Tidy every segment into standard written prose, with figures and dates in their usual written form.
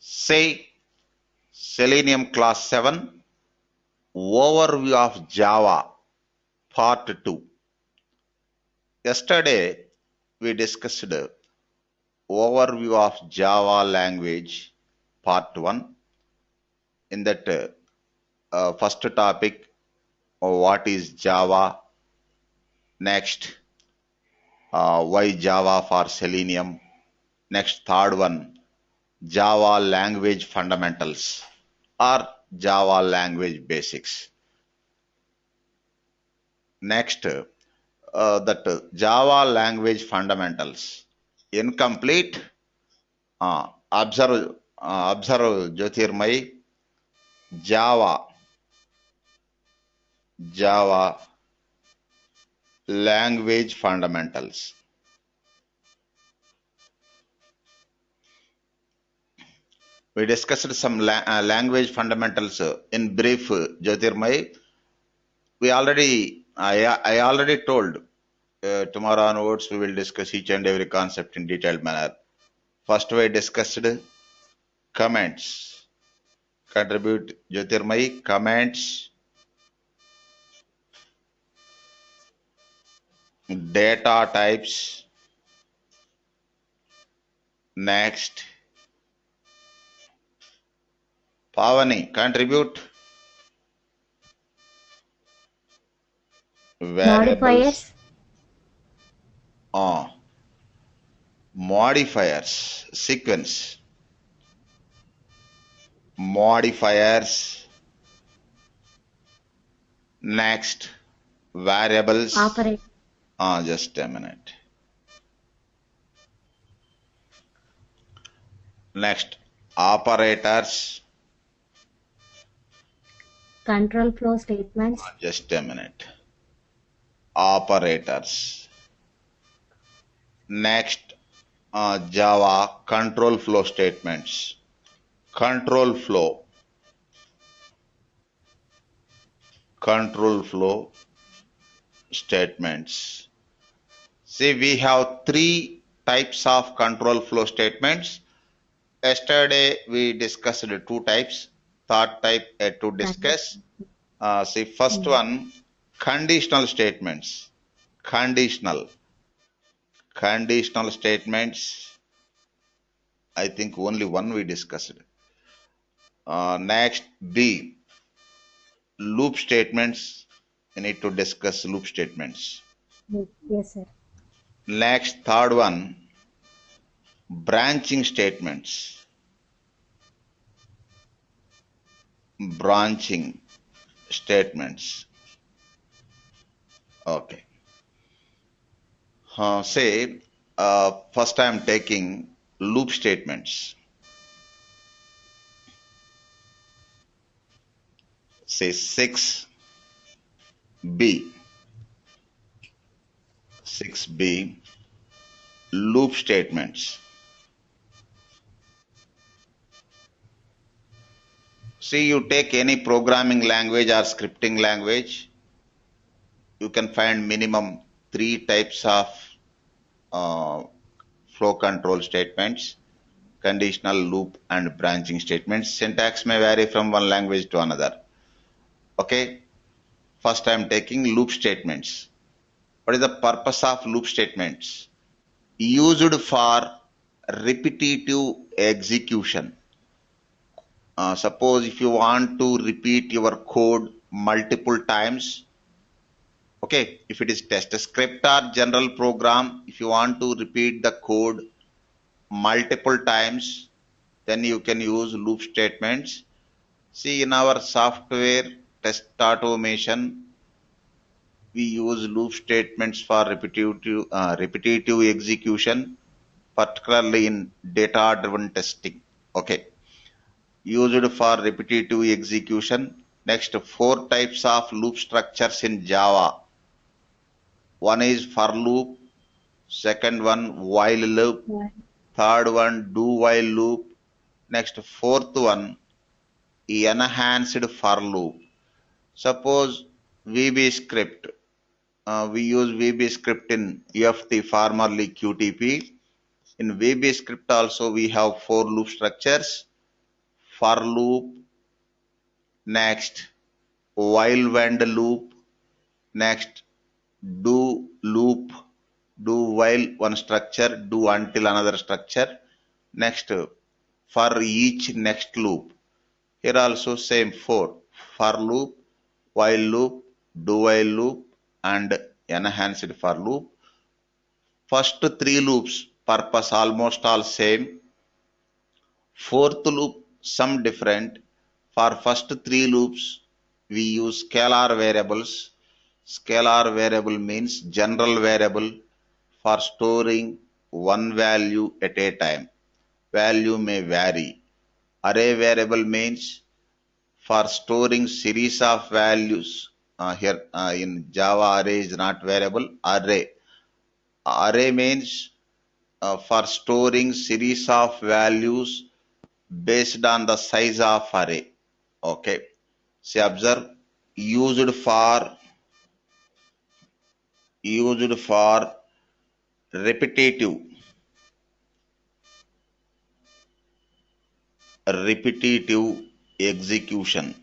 Say Selenium Class 7 Overview of Java Part-2. Yesterday we discussed Overview of Java Language Part 1. In that first topic, what is Java? Next, why Java for Selenium? Next, third one, Java language fundamentals or Java language basics. Next, that Java language fundamentals. Incomplete. Observe Jyotirmai. Java language fundamentals. We discussed some language fundamentals in brief, Jyotirmai. I already told tomorrow onwards we will discuss each and every concept in detailed manner. First we discussed comments. Contribute Jyotirmai, comments, data types. Next, Pavani, contribute. Modifiers. Modifiers, sequence. Modifiers. Next, variables. Operate. Just a minute. Next, operators. Control flow statements. Just a minute. Operators. Next, Java control flow statements. Control flow statements. See, we have three types of control flow statements. Yesterday we discussed two types. Third type to discuss. See, first one, conditional statements. Conditional statements. I think only one we discussed. Next, B, loop statements. We need to discuss loop statements. Yes, sir. Next, third one, branching statements. Branching statements. Okay. Say, first I am taking loop statements. Say 6B. 6B, loop statements. See, you take any programming language or scripting language, you can find minimum three types of flow control statements: conditional, loop, and branching statements. Syntax may vary from one language to another. Okay, first I am taking loop statements. What is the purpose of loop statements? Used for repetitive execution. Suppose if you want to repeat your code multiple times, okay, if it is test script or general program, if you want to repeat the code multiple times, then you can use loop statements. See, in our software test automation, we use loop statements for repetitive execution, particularly in data driven testing. Okay, used for repetitive execution. Next, four types of loop structures in Java. One is for loop, second one while loop, third one do while loop, next fourth one enhanced for loop. Suppose VB script, we use VB script in UFT, formerly QTP. In VB script also we have four loop structures. for loop, next while when loop, next do loop, do while one structure, do until another structure, next for each next loop. Here also same four: for loop, while loop, do while loop, and enhanced for loop. First three loops purpose almost all same. Fourth loop some different. For first three loops we use scalar variables. Scalar variable means general variable for storing one value at a time. Value may vary. Array variable means for storing series of values. Here in Java, array is not variable. Array means for storing series of values based on the size of array. Okay. See, observe, used for repetitive execution.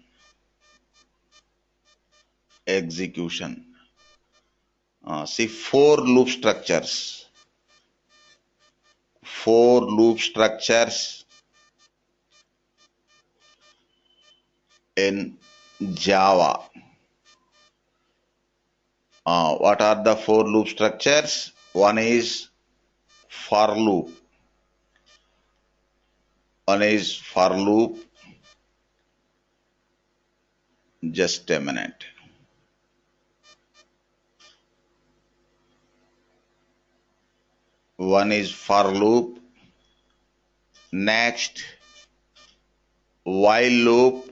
See, four loop structures in Java. What are the four loop structures? One is for loop. Just a minute. One is for loop. Next, while loop.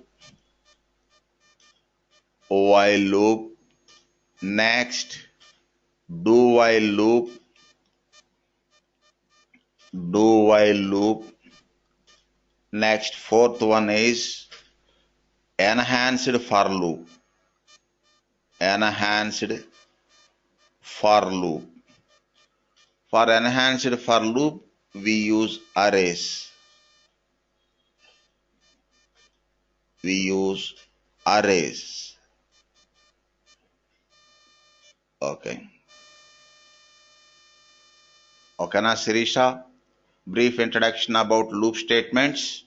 Next, do while loop. Next, fourth one is enhanced for loop. For enhanced for loop, we use arrays. Okay. Okay, now Sirisha, brief introduction about loop statements.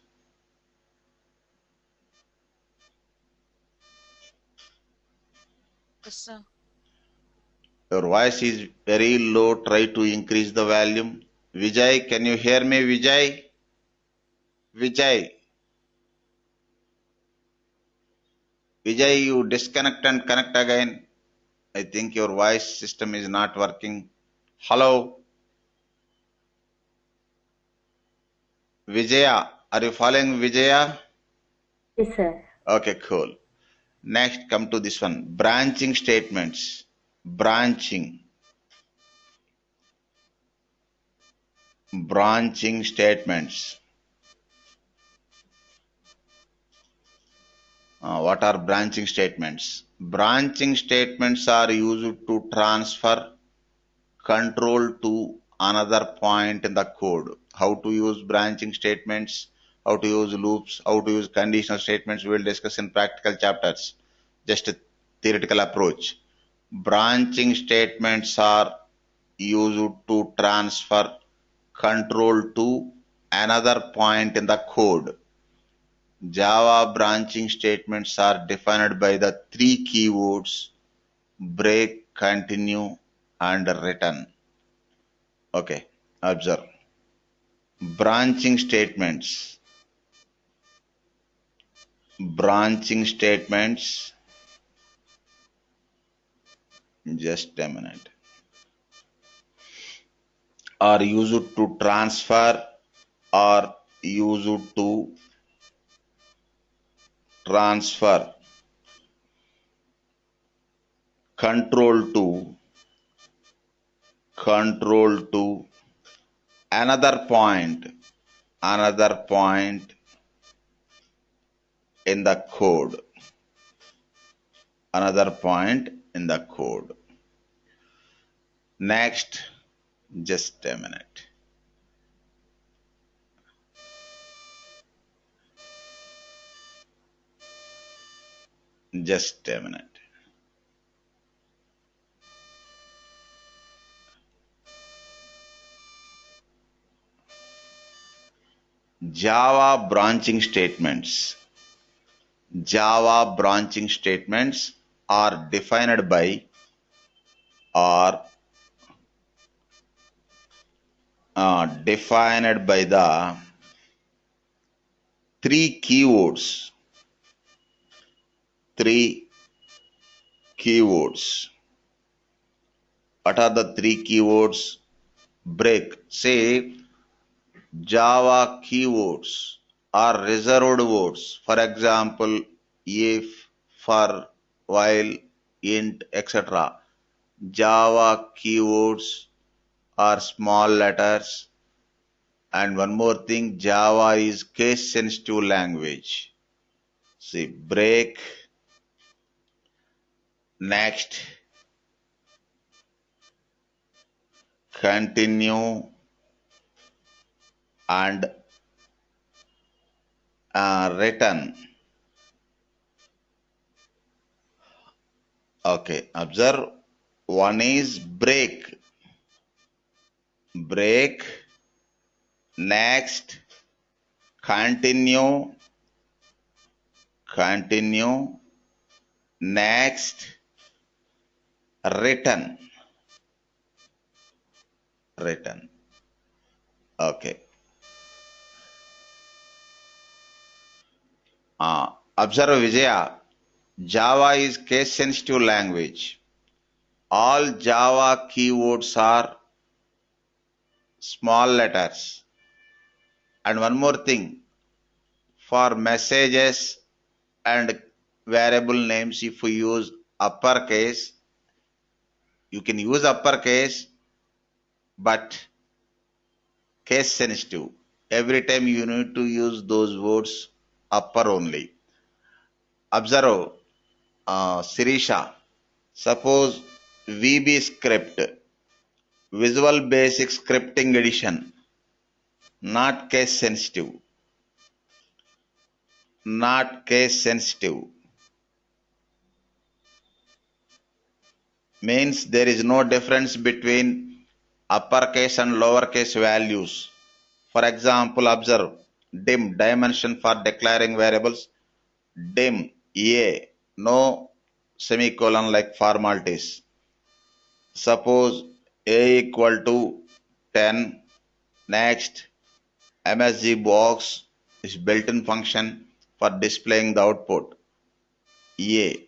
Yes, sir. Your voice is very low. Try to increase the volume. Vijay, can you hear me, Vijay? Vijay, you disconnect and connect again. I think your voice system is not working. Hello? Vijaya, are you following Vijaya? Yes, sir. Okay, cool. Next, come to this one. Branching statements. Branching statements. What are branching statements? Branching statements are used to transfer control to another point in the code. How to use branching statements, how to use loops, how to use conditional statements, we will discuss in practical chapters. Just a theoretical approach. Branching statements are used to transfer control to another point in the code. Java branching statements are defined by the three keywords break, continue, and return. Okay, observe. Branching statements. Just a minute. Are used to transfer control to another point in the code. Next, just a minute. Just a minute. Java branching statements. Java branching statements are defined by the three keywords. Three keywords. What are the three keywords? Break. Say Java keywords are reserved words. For example, if, for, while, int, etc. Java keywords are small letters. And one more thing, Java is case sensitive language. See, break, next, continue, and return. Okay, observe. One is break. Break, next, continue, next, return. Okay. Observe Vijaya. Java is case sensitive language. All Java keywords are small letters. And one more thing, for messages and variable names, if we use uppercase, you can use uppercase, but case sensitive. Every time you need to use those words upper only. Observe, Sirisha. Suppose VB script, Visual Basic Scripting Edition, not case sensitive. Not case sensitive. Means there is no difference between uppercase and lowercase values. For example, observe dim, dimension for declaring variables, dim, a, no semicolon like formalities. Suppose a equal to 10, next, MSG box is built-in function for displaying the output, a.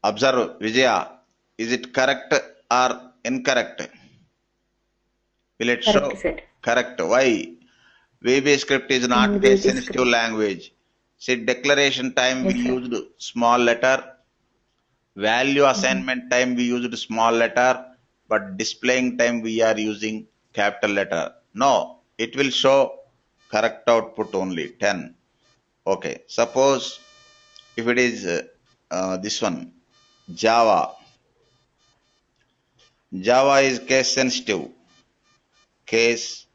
Observe, Vijaya, is it correct or incorrect? Will it show? Correct, sir. Correct. Why? VB script is not VB case sensitive script. language. See, declaration time Yes, we sir. used small letter. Value assignment time we used small letter. But displaying time we are using capital letter. No, it will show correct output only, 10. Okay. Suppose if it is this one, Java. Java is case sensitive. Case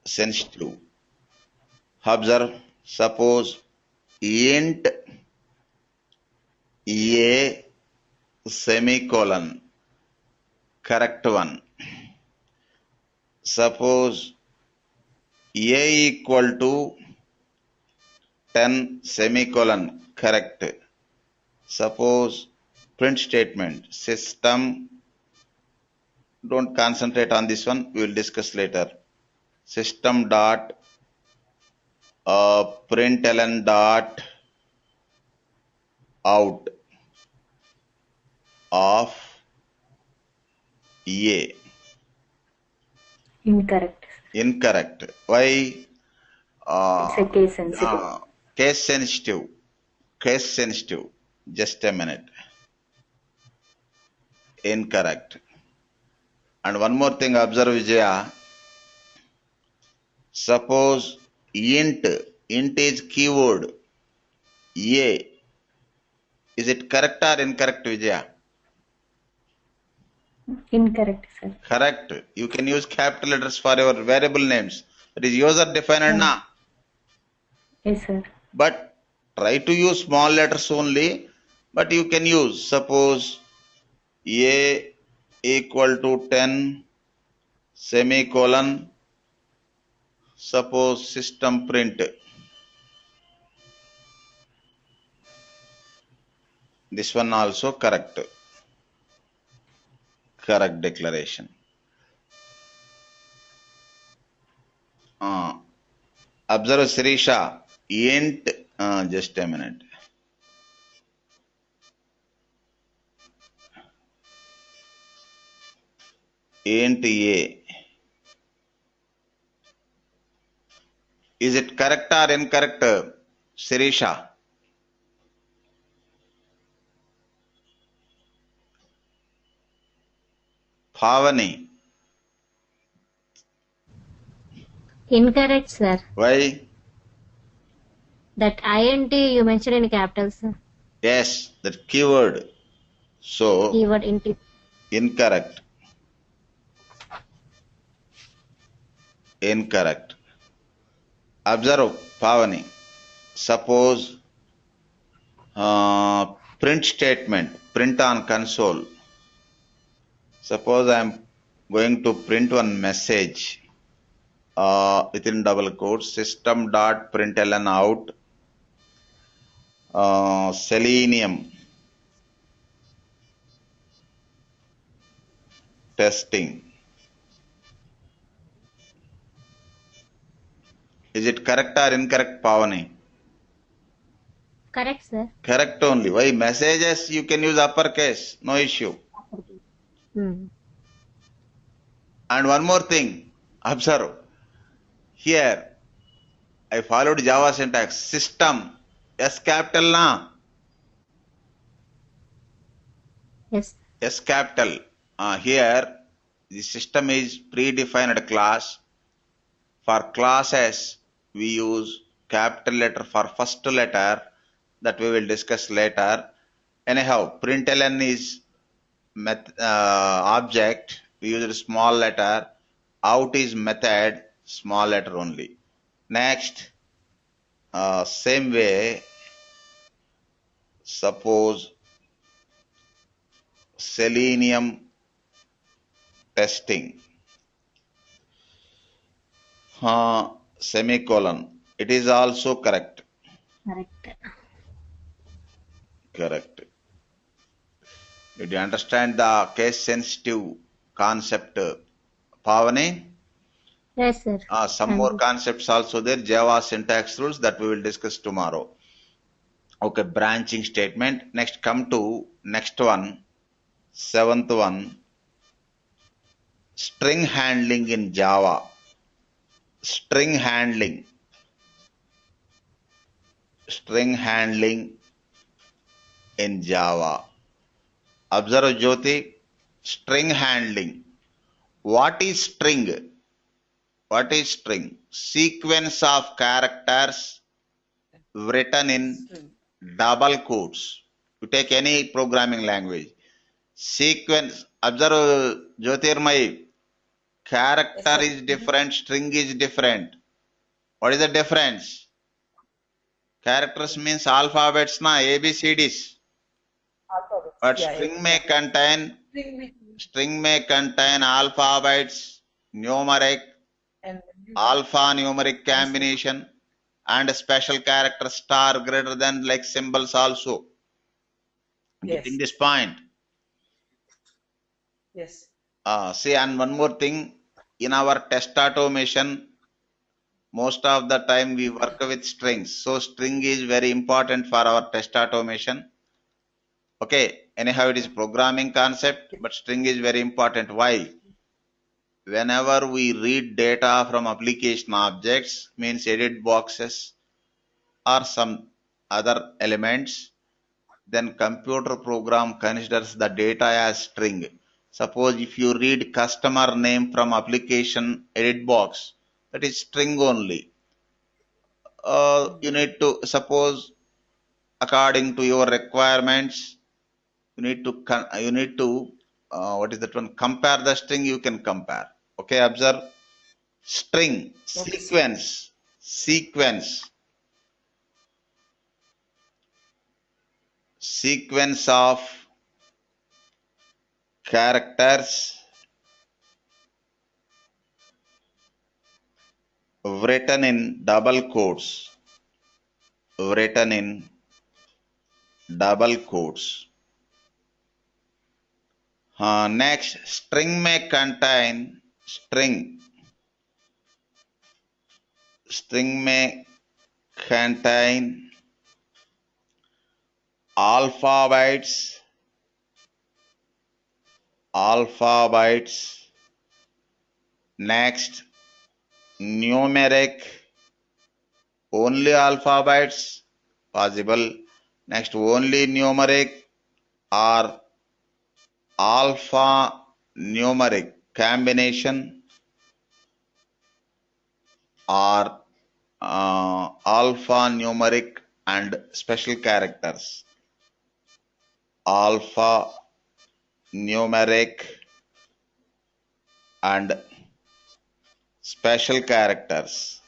sensitive. Observe, suppose int a semicolon, correct one. Suppose a equal to 10 semicolon, correct. Suppose print statement, system, don't concentrate on this one, we will discuss later. System dot println dot out of a. Incorrect. Incorrect. Why? It's a case sensitive. Case sensitive. Case sensitive. Just a minute. Incorrect. And one more thing, observe Vijaya. Suppose int is keyword a. Is it correct or incorrect, Vijaya? Incorrect, sir. Correct. You can use capital letters for your variable names. That is user defined now. Yes, sir. But Try to use small letters only, but you can use, suppose A equal to 10 semicolon, suppose system print. This one also correct. Correct declaration. Observe Sirisha, int, just a minute. Int A. Is it correct or incorrect, Sirisha? Pavani. Incorrect, sir. Why? That int you mentioned in capitals, sir. Yes, that keyword. So, Keyword int. incorrect. Incorrect. Observe, Pavani. Suppose print statement, print on console. Suppose I am going to print one message within double quotes, system.println out, Selenium testing. Is it correct or incorrect, Pavani? Correct, sir. Correct only. Why? Messages you can use uppercase, no issue. And one more thing, observe. Here, I followed Java syntax. System, S capital na? Yes. S capital. Here, the system is predefined class. For classes, we use capital letter for first letter. That we will discuss later. Anyhow, println is object. We use a small letter. Out is method, small letter only. Next, same way, suppose Selenium testing, semicolon. It is also correct. Correct. Correct. Did you understand the case sensitive concept, Pavani? Yes, sir. Some more concepts also there, Java syntax rules that we will discuss tomorrow. Okay, branching statement. Next, come to next one, seventh one, string handling in Java. String handling. String handling in Java. Observe Jyoti, string handling. What is string? What is string? Sequence of characters written in double quotes. You take any programming language. Sequence, observe Jyotirmai, character is different, string is different. What is the difference? Characters means alphabets, na ABCDs. But string may contain alphabets, numeric, alphanumeric combination, and a special character star greater than like symbols also. Getting this point? Yes. See, and one more thing, in our test automation, most of the time we work with strings. So string is very important for our test automation. Okay, anyhow it is programming concept, but string is very important. Why? Whenever we read data from application objects, means edit boxes or some other elements, then computer program considers the data as string. Suppose if you read customer name from application edit box, that is string only. You need to, suppose according to your requirements, you need to what is that one, compare the string, you can compare. Okay, observe string, Okay, sequence. sequence of characters written in double quotes. Written in double quotes. Next, string may contain string may contain alphabets. Next, numeric, only alphabets possible. Next, only numeric or alpha-numeric combination or alpha-numeric and special characters. Alpha-numeric and special characters.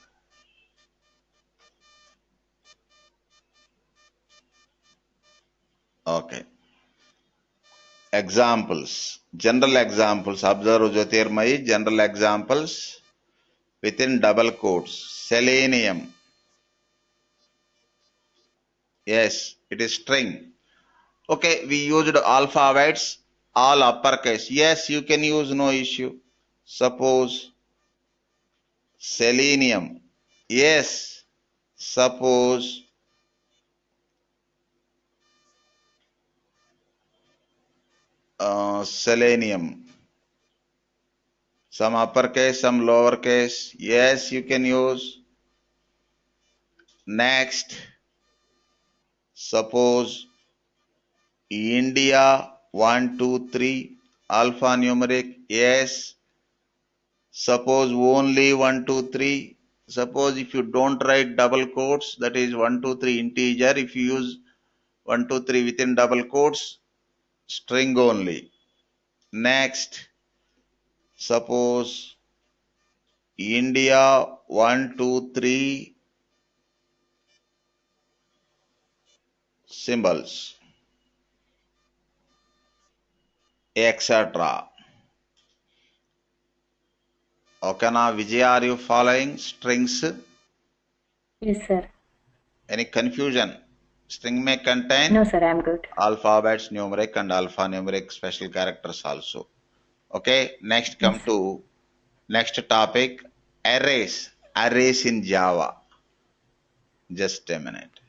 Okay. Examples. General examples. Observe Jyotirmayi. General examples within double quotes. Selenium. Yes, it is string. Okay, we used alphabets, all uppercase. Yes, you can use, no issue. Suppose selenium. Yes, suppose selenium. Some uppercase, some lowercase. Yes, you can use. Next, suppose India 1, 2, 3 alphanumeric. Yes. Suppose only 1, 2, 3. Suppose if you don't write double quotes, that is 1, 2, 3 integer. If you use 1, 2, 3 within double quotes, string only. Next, suppose India 1, 2, 3 symbols, etc. Okay, now Vijay, are you following strings? Yes, sir. Any confusion? String may contain No, sir, I'm good. alphabets, numeric and alphanumeric special characters also. Okay, next come Yes. to next topic, arrays. Arrays in Java. Just a minute.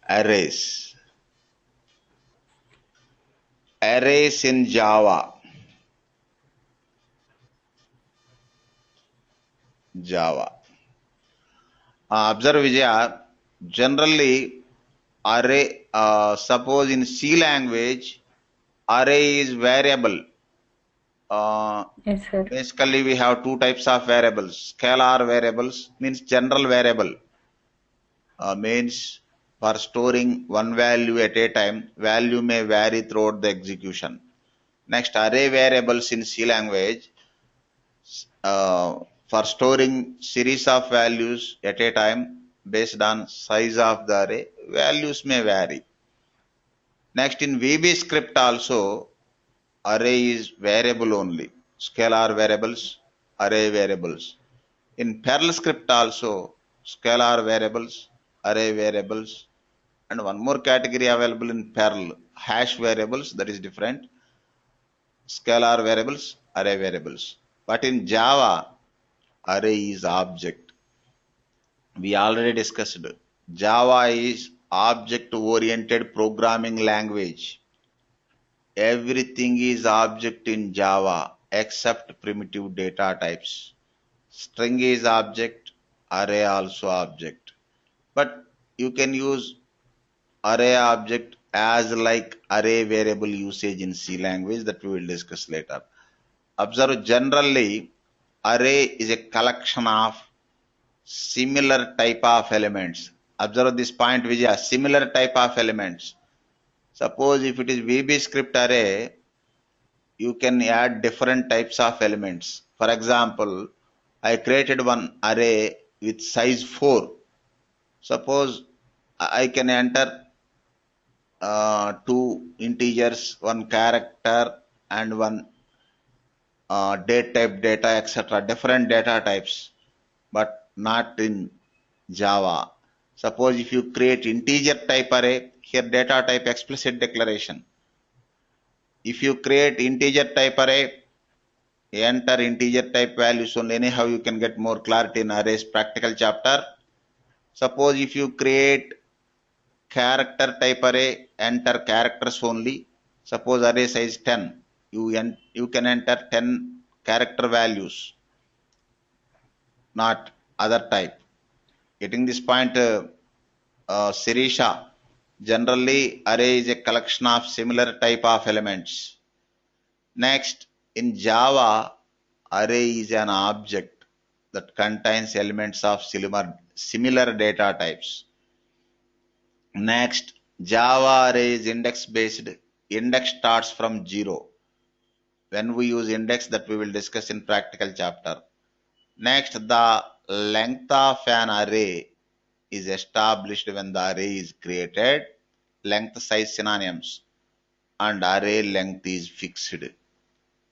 Arrays. Arrays in Java. Java. Observe Vijaya, generally array, suppose in C language, array is variable. Yes, sir. Basically, we have two types of variables. Scalar variables means general variable. Means for storing one value at a time, value may vary throughout the execution. Next, array variables in C language, for storing series of values at a time based on size of the array, values may vary. Next, in VB script also, array is variable only. Scalar variables, array variables. In Perl script also, scalar variables, array variables, and one more category available in Perl, hash variables, that is different. Scalar variables, array variables. But in Java, array is object. We already discussed. Java is object-oriented programming language. Everything is object in Java except primitive data types. String is object, array also object. But you can use array object as like array variable usage in C language, that we will discuss later. Observe, generally array is a collection of similar type of elements. Observe this point, Vijaya, similar type of elements. Suppose if it is VB script array, you can add different types of elements. For example, I created one array with size 4. Suppose I can enter two integers, one character and one date type data, etc. Different data types, but not in Java. Suppose if you create integer type array, here data type explicit declaration. If you create integer type array, enter integer type values only. Anyhow, you can get more clarity in arrays practical chapter. Suppose if you create character type array, enter characters only. Suppose array size 10. You can enter 10 character values, not other type. Getting this point, Sirisha? Generally, array is a collection of similar type of elements. Next, in Java, array is an object that contains elements of similar data types. Next, Java array is index based. Index starts from 0. When we use index, that we will discuss in practical chapter. Next, the length of an array is established when the array is created. Length size synonyms, and array length is fixed.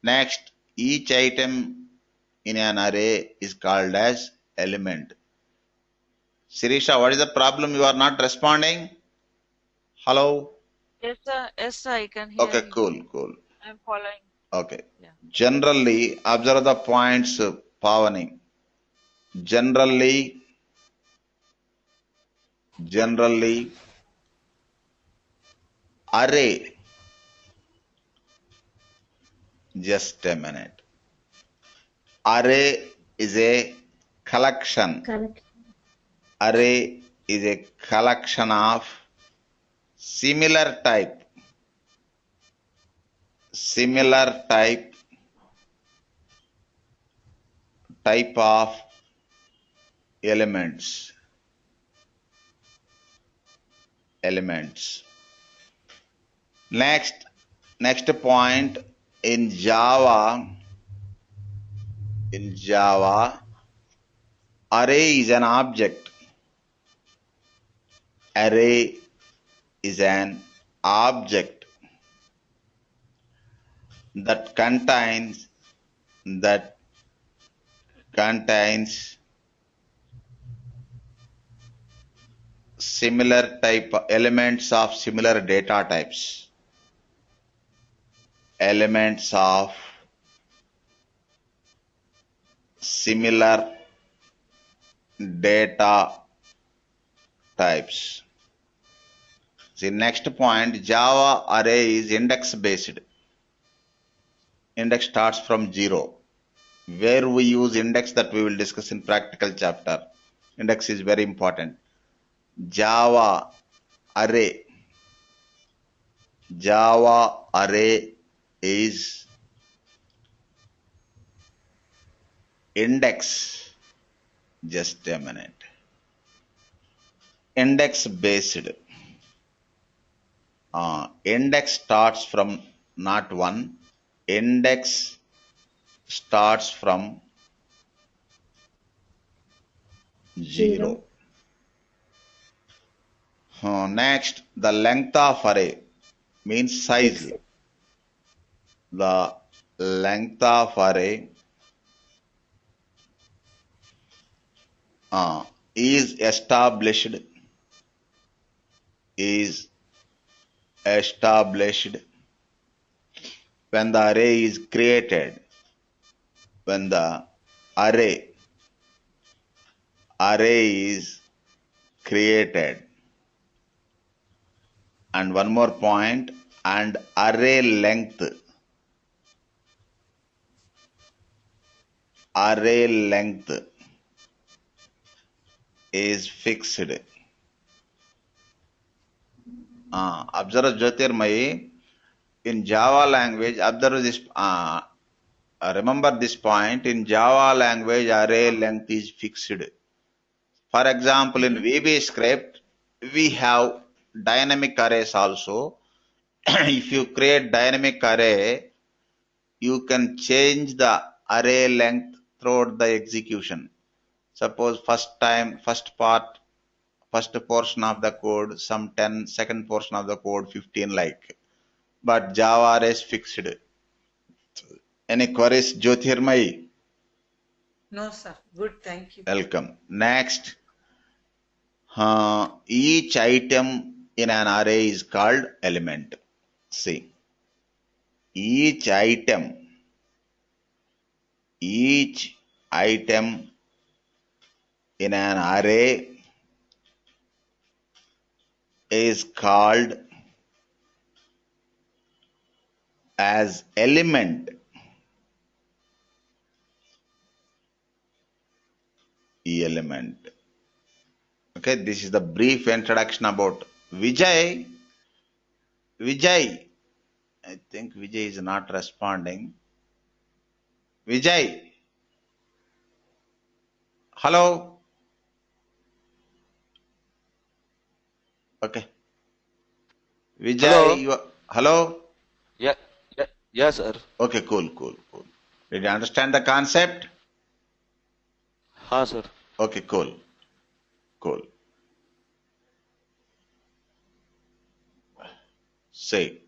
Next, each item in an array is called as element. Sirisha, what is the problem? You are not responding? Hello? Yes, sir. Yes, sir. I can hear Okay, you. cool. I'm following. Okay. Yeah. Generally, observe the points, Pavani. Generally, array, just a minute. Array is a collection. Array is a collection of similar type of elements. Next point, in Java, array is an object. Array is an object that contains similar type elements of similar data types. Elements of similar data types. See, next point, Java array is index based. Index starts from 0. Where we use index, that we will discuss in practical chapter. Index is very important. Java array is index. Just a minute. Index based. Index starts from not 1. Index starts from 0. Next, the length of array means size. The length of array is established when the array is created. When the array is created. And one more point, and array length is fixed. Observe Jyotirmayi, in Java language, observe this, remember this point, in Java language array length is fixed. For example, in VB script, we have dynamic arrays also. If you create dynamic array, you can change the array length throughout the execution. Suppose first part first portion of the code, some 10, second portion of the code 15 like. But Java is fixed. Any queries, Jyotirmai? No, sir. Good, thank you. Welcome. Next, each item in an array is called element. See, each item in an array is called as element. Element. Okay, this is the brief introduction about Vijay. I think Vijay is not responding. Vijay. Hello. Okay. Vijay, hello? Yeah, sir. Okay, cool. Did you understand the concept? Ha, sir. Okay, cool. Say.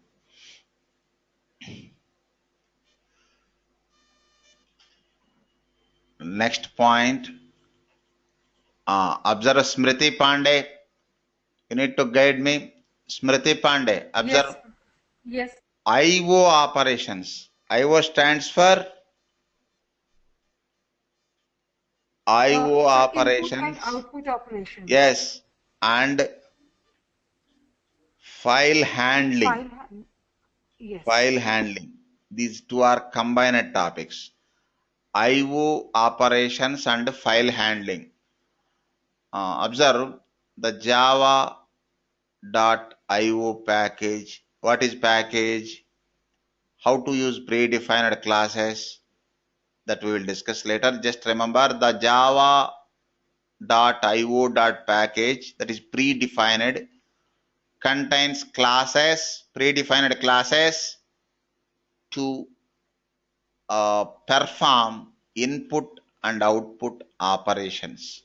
Next point. Observe Smriti Pandey. You need to guide me. Smriti Pandey. Observe. Yes. IO operations. IO stands for IO operations. Input and output operations. Yes. And file handling. Yes. File handling. These two are combined topics. IO operations and file handling. Observe the java.io package. What is package? How to use predefined classes, that we will discuss later. Just remember the java.io package, that is predefined, contains classes, predefined classes to perform input and output operations.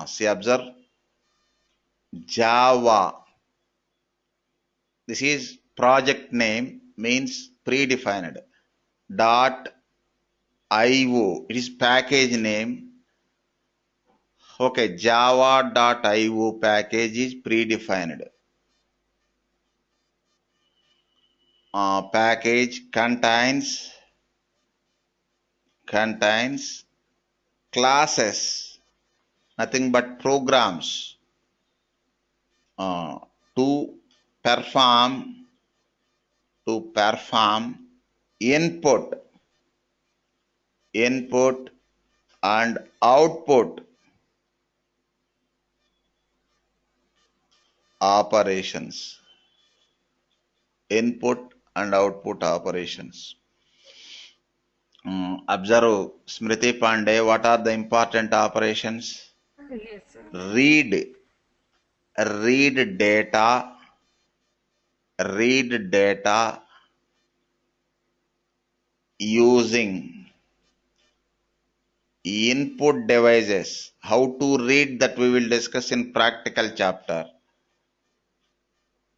See, observe Java. This is project name, means predefined. .io, it is package name. Okay, java.io package is predefined. Package contains classes, nothing but programs to perform input and output operations. Input and output operations. Observe Smriti Pandey, what are the important operations? Yes, sir. Read data using input devices. How to read, that we will discuss in practical chapter.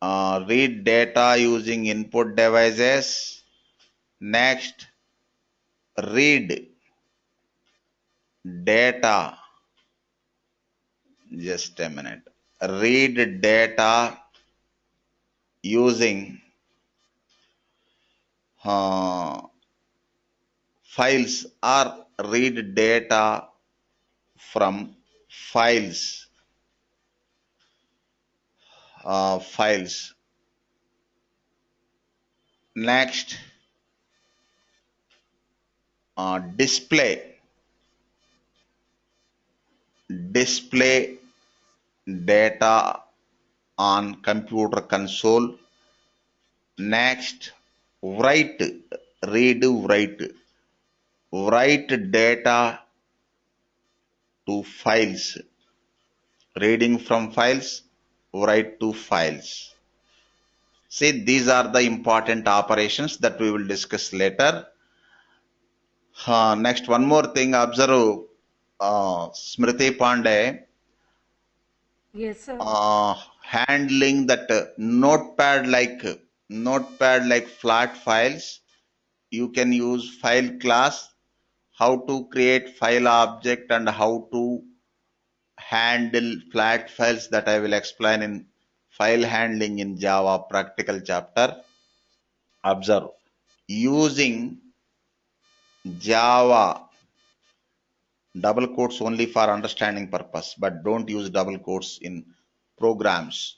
Read data using input devices. Next, read data. Just a minute. Read data using files, or read data from files. Next, display data on computer console. Next, write data to files. Reading from files, write to files. See, these are the important operations that we will discuss later. Next, one more thing, observe Smriti Pandey. Yes, sir. Handling that notepad like flat files. You can use file class, how to create file object and how to handle flat files, that I will explain in file handling in Java practical chapter. Observe, using Java, double quotes only for understanding purpose, but don't use double quotes in programs.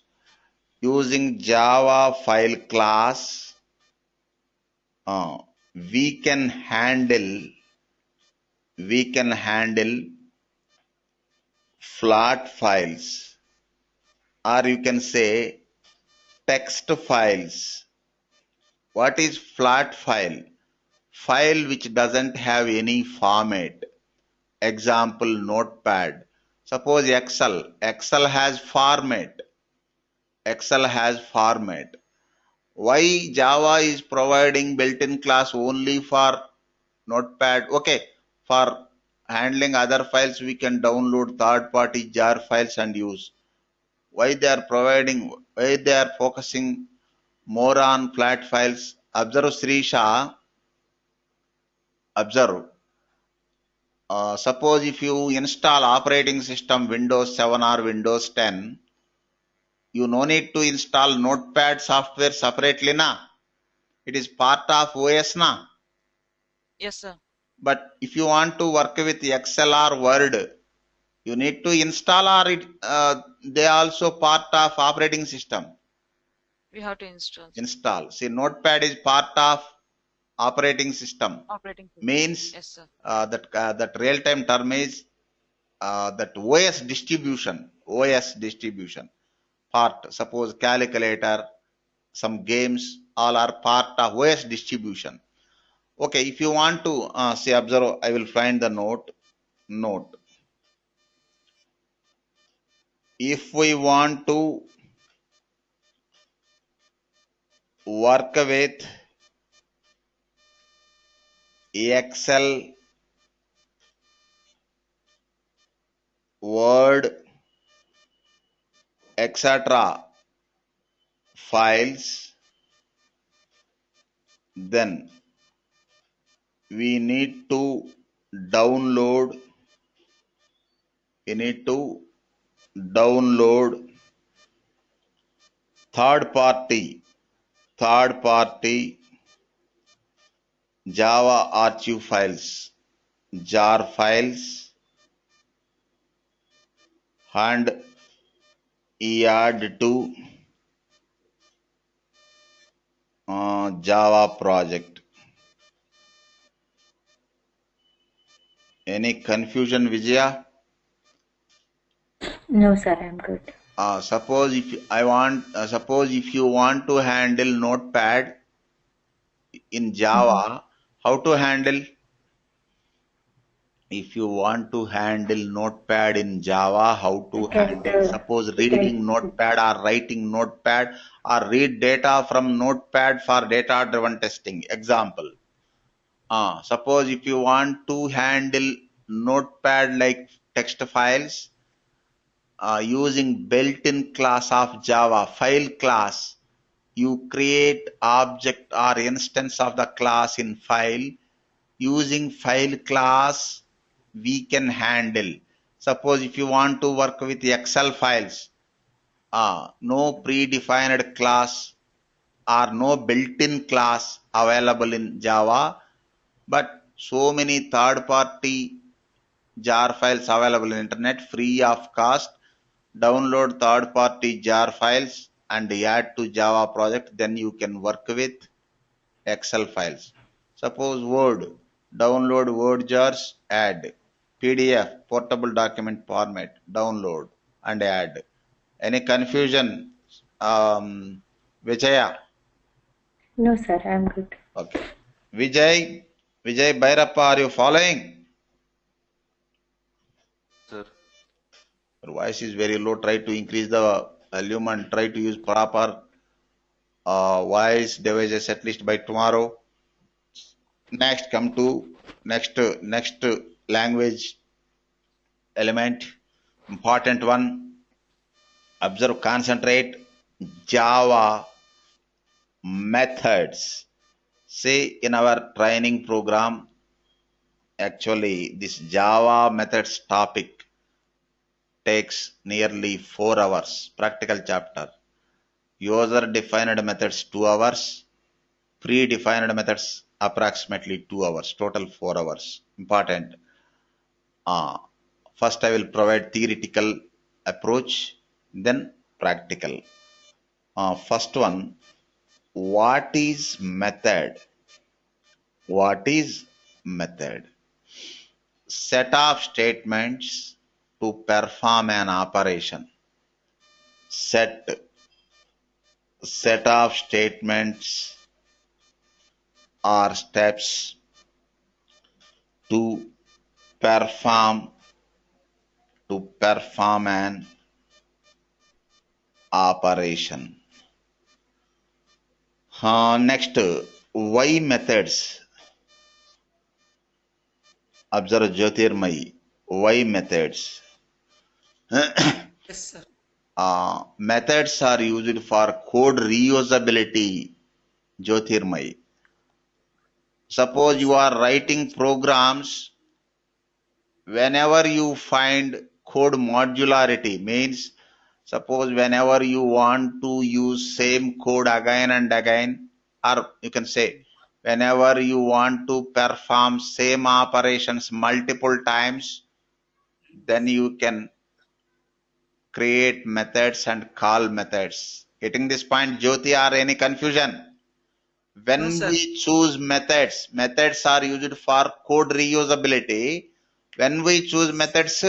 Using Java file class, we can handle flat files, or you can say text files. What is flat file? File which doesn't have any format. Example, notepad. Suppose Excel has format. Why Java is providing built-in class only for notepad? Okay, for handling other files we can download third-party jar files and use. Why they are focusing more on flat files? Observe, Srisha. Observe. Suppose if you install operating system Windows 7 or Windows 10, you no need to install Notepad software separately, na? It is part of OS, na? Yes, sir. But if you want to work with Excel or Word, you need to install, or they also part of operating system. We have to install. Install. See, Notepad is part of operating system. Operating system. Means Yes, sir. that real-time term is that OS distribution. Part. Suppose calculator, some games, all are part of OS distribution. Okay, if you want to see, observe, I will find the note. If we want to work with Excel, Word, etc. files, then we need to download third party Java archive files, jar files, and add to Java project. Any confusion, Vijaya? No, sir, I'm good. Suppose if you want to handle Notepad in Java, how to handle? If you want to handle Notepad in Java, how to handle? Suppose reading Notepad or writing Notepad, or read data from Notepad for data-driven testing. Example. Suppose if you want to handle Notepad like text files, using built-in class of Java, file class, you create object or instance of the class in file. Using file class, we can handle. Suppose if you want to work with Excel files, no predefined class or no built-in class available in Java, but so many third-party jar files available in internet free of cost. Download third-party jar files and add to Java project, then you can work with Excel files. Suppose Word, download Word jars, add. PDF, portable document format, download and add. Any confusion, Vijaya? No, sir, I'm good. Okay. Vijay Bhairappa, are you following? Sir. Your voice is very low. Try to increase the volume and try to use proper voice devices at least by tomorrow. Next, come to next language element, important one. Observe, concentrate. Java methods. See, in our training program, actually, this Java methods topic takes nearly 4 hours, practical chapter. User defined methods 2 hours, predefined methods approximately 2 hours, total 4 hours. Important. First I will provide theoretical approach, then practical. First one, what is method? What is method? Set of statements to perform an operation. Set of statements or steps to perform an operation. Next, why methods? Observe Jyotirmayi. Why methods? Yes, sir. Methods are used for code reusability. Jyotirmayi. Suppose you are writing programs, whenever you find code modularity, means suppose whenever you want to use same code again and again, or you can say whenever you want to perform same operations multiple times, then you can create methods and call methods. Getting this point, Jyoti, or any confusion? No, When sir. we choose methods, methods are used for code reusability. When we choose methods,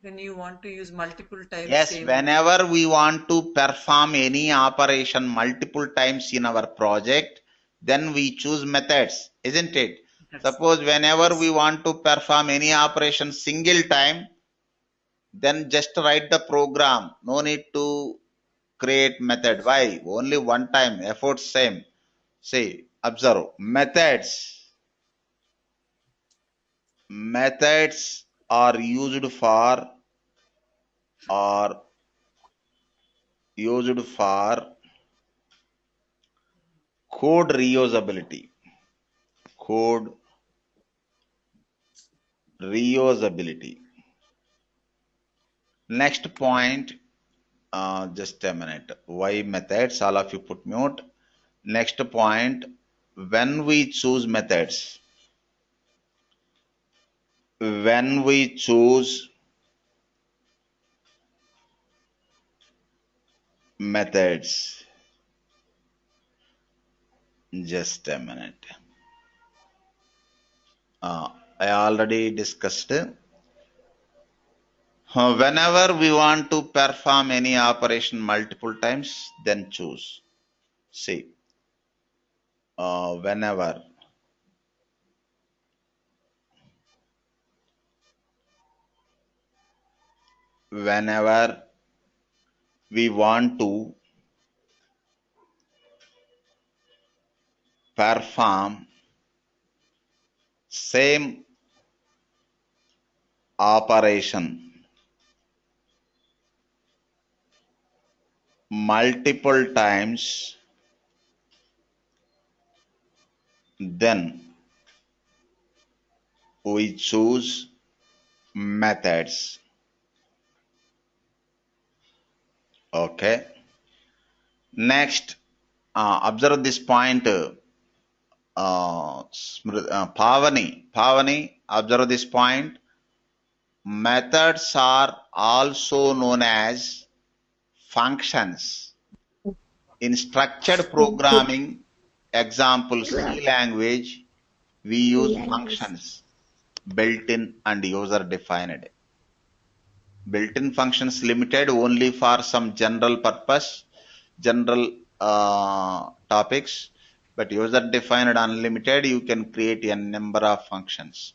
When you want to use multiple times yes, same. whenever we want to perform any operation multiple times in our project, then we choose methods, isn't it? Suppose whenever we want to perform any operation single time, then just write the program. No need to create method. Why? Only one time, effort same. See, observe, methods. Methods are are used for code reusability. Code reusability. Next point, just a minute. Why methods? All of you put mute. Next point, when we choose methods. When we choose methods. Just a minute. I already discussed. Whenever we want to perform any operation multiple times, then choose. See, whenever we want to perform same operation multiple times, then we choose methods. Okay. Next, observe this point. Pavani, observe this point. Methods are also known as functions. In structured programming, example C language, we use functions, built-in and user-defined. Built-in functions limited only for some general purpose, general topics, but user-defined unlimited, you can create a number of functions.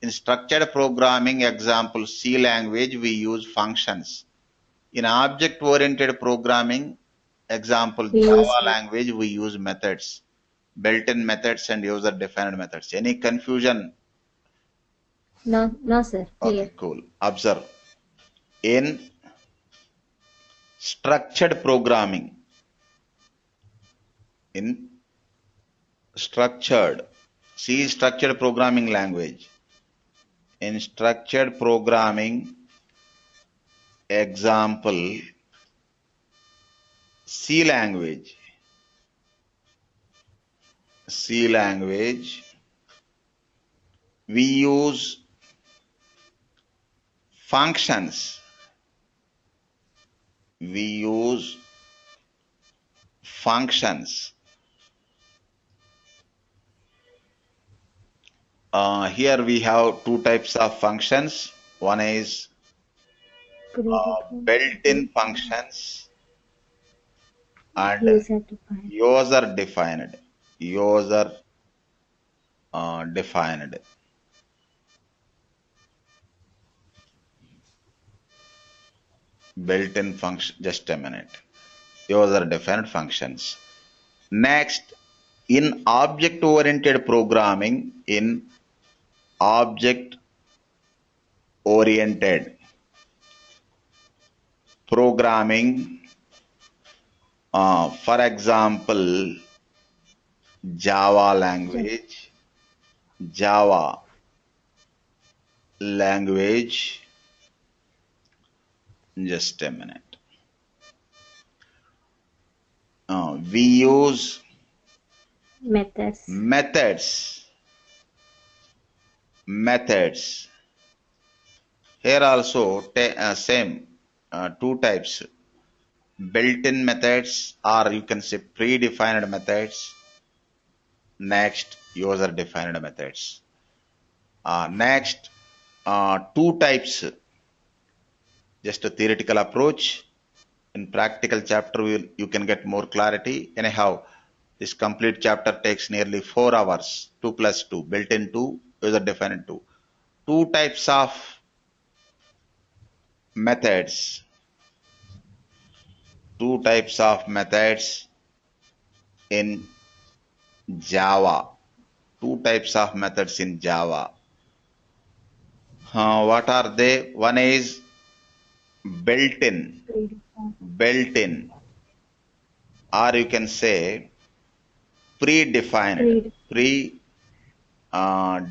In structured programming, example C language, we use functions. In object-oriented programming, example Java language, we use methods, built-in methods and user-defined methods. Any confusion? No, no, sir. Okay, Clear. cool. Observe. In Structured programming. In structured, C is structured programming language. In structured programming, example, C language. C language, we use functions. We use functions. Here we have two types of functions. One is built-in functions and User defined. user defined. User defined. Built-in function. Just a minute. User defined functions. Next, in object-oriented programming, in object-oriented programming, for example, Java language, Java language, just a minute. We use Methods. Methods. Here also same two types. Built-in methods, or you can say predefined methods. Next, user-defined methods. Next, two types. Just a theoretical approach. In practical chapter, you can get more clarity. Anyhow, this complete chapter takes nearly 4 hours. 2 plus 2, built-in 2, user-defined 2. Two types of methods. Two types of methods in Java. Two types of methods in Java. What are they? One is built-in, or you can say predefined,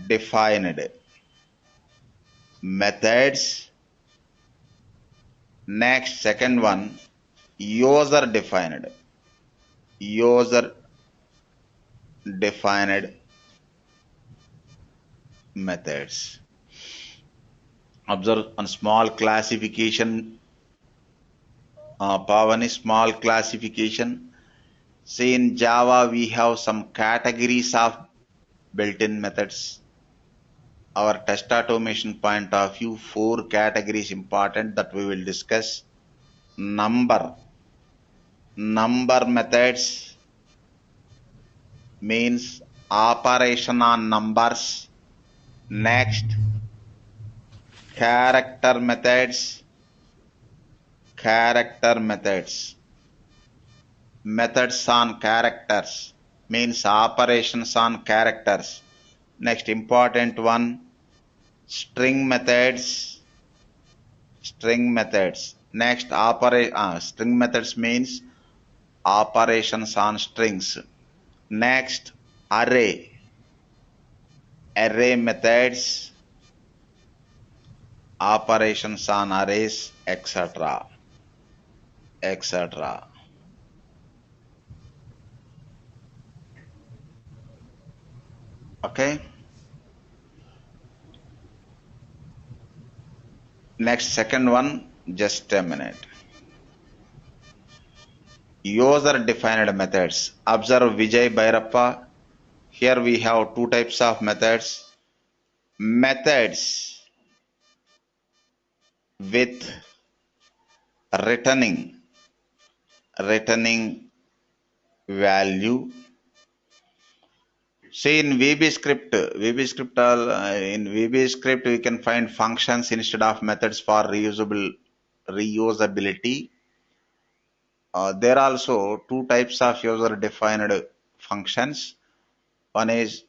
defined methods. Next, second one, user defined methods. Observe on small classification. Pavani, small classification. Say in Java we have some categories of built-in methods. Our test automation point of view, 4 categories important that we will discuss. Number methods means operation on numbers. Next, character methods. Methods on characters means operations on characters. Next important one, string methods. Next, string methods means operations on strings. Next, array methods, operations on arrays, etc. Okay. Next, second one, just a minute. User defined methods. Observe Vijay Bhairappa. Here we have two types of methods. Methods with returning value. Say in VB script, in VB script we can find functions instead of methods for reusability. There are also two types of user defined functions. One is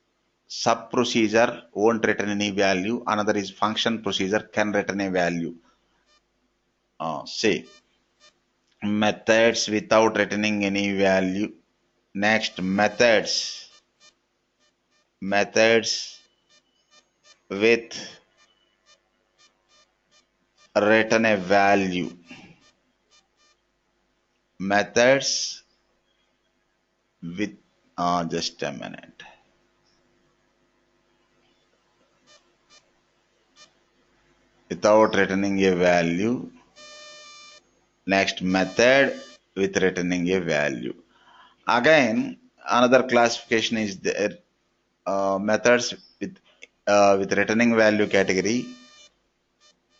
sub procedure won't return any value. Another is function procedure can return a value. Say methods without returning any value. Next, methods with return a value. Methods with just a minute. Without returning a value. Next, method with returning a value. Again, another classification is there. Methods with returning value category,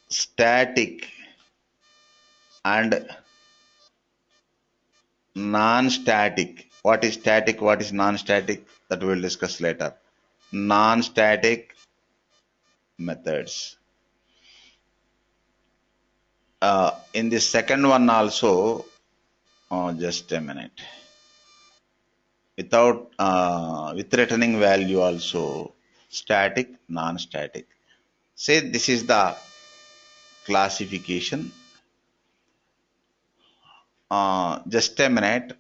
static and non-static. What is static? What is non-static? That we'll discuss later. Non-static methods. In the second one also, just a minute. With returning value also, static, non-static. Say this is the classification. Just a minute.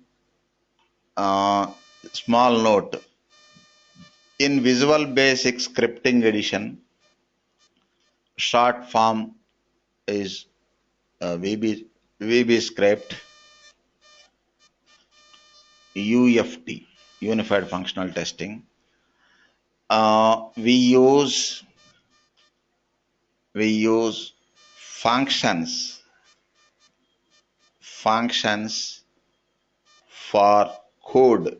Small note. In Visual Basic Scripting Edition, short form is VB script, UFT, Unified Functional Testing. We use functions for code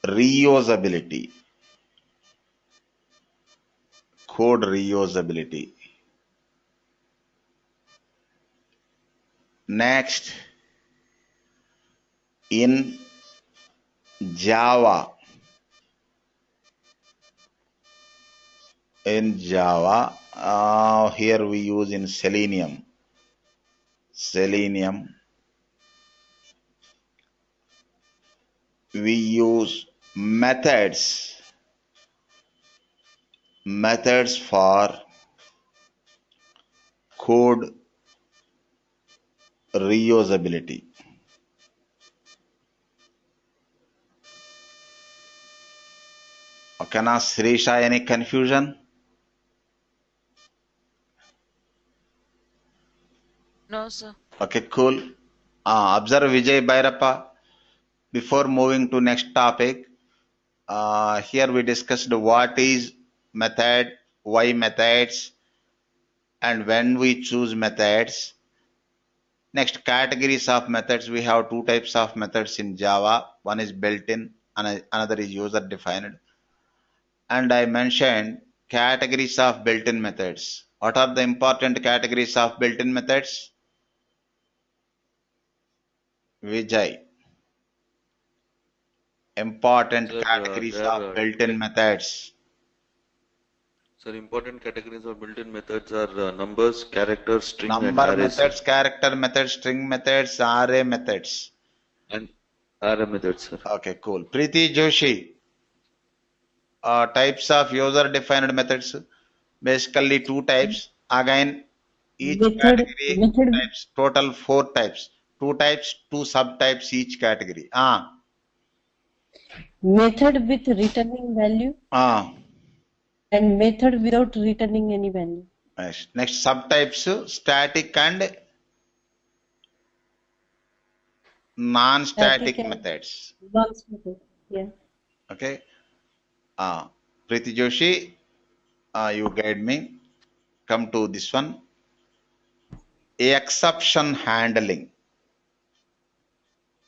reusability. Next, in Java, here we use in Selenium. We use methods for code reusability. Okay, now Sirisha, any confusion? No, sir. Okay, cool. Observe Vijay Bhairappa. Before moving to next topic, here we discussed what is method, why methods, and when we choose methods. Next, categories of methods. We have two types of methods in Java. One is built-in, and another is user-defined. And I mentioned categories of built-in methods. What are the important categories of built-in methods? Vijay. Important Sir, categories there of built-in methods. sir, important categories of built-in methods are numbers, characters, string, and Number arrays, sir. methods, character methods, string methods, array methods. And array methods, sir. Okay, cool. Preeti Joshi. Types of user-defined methods. Basically two types. Again, each category types. Total 4 types. 2 types, 2 subtypes each category. Method with returning value Ah. and method without returning any value. Next subtypes, static and non-static Static and methods. non-static. Yeah. Okay. Preeti Joshi, you guide me. Come to this one. Exception handling.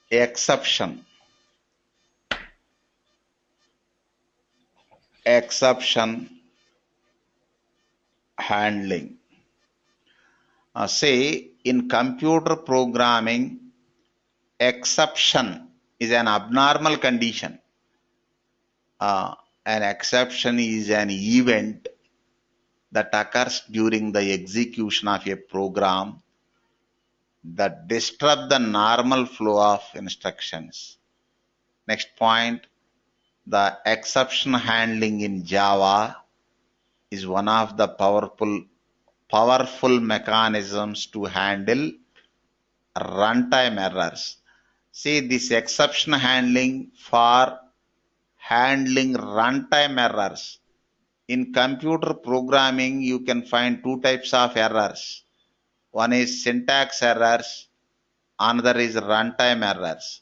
Exception handling. Say in computer programming, exception is an abnormal condition. An exception is an event that occurs during the execution of a program that disrupt the normal flow of instructions. Next point, the exception handling in Java is one of the powerful mechanisms to handle runtime errors. See this exception handling for handling runtime errors. In computer programming, you can find two types of errors. One is syntax errors, another is runtime errors.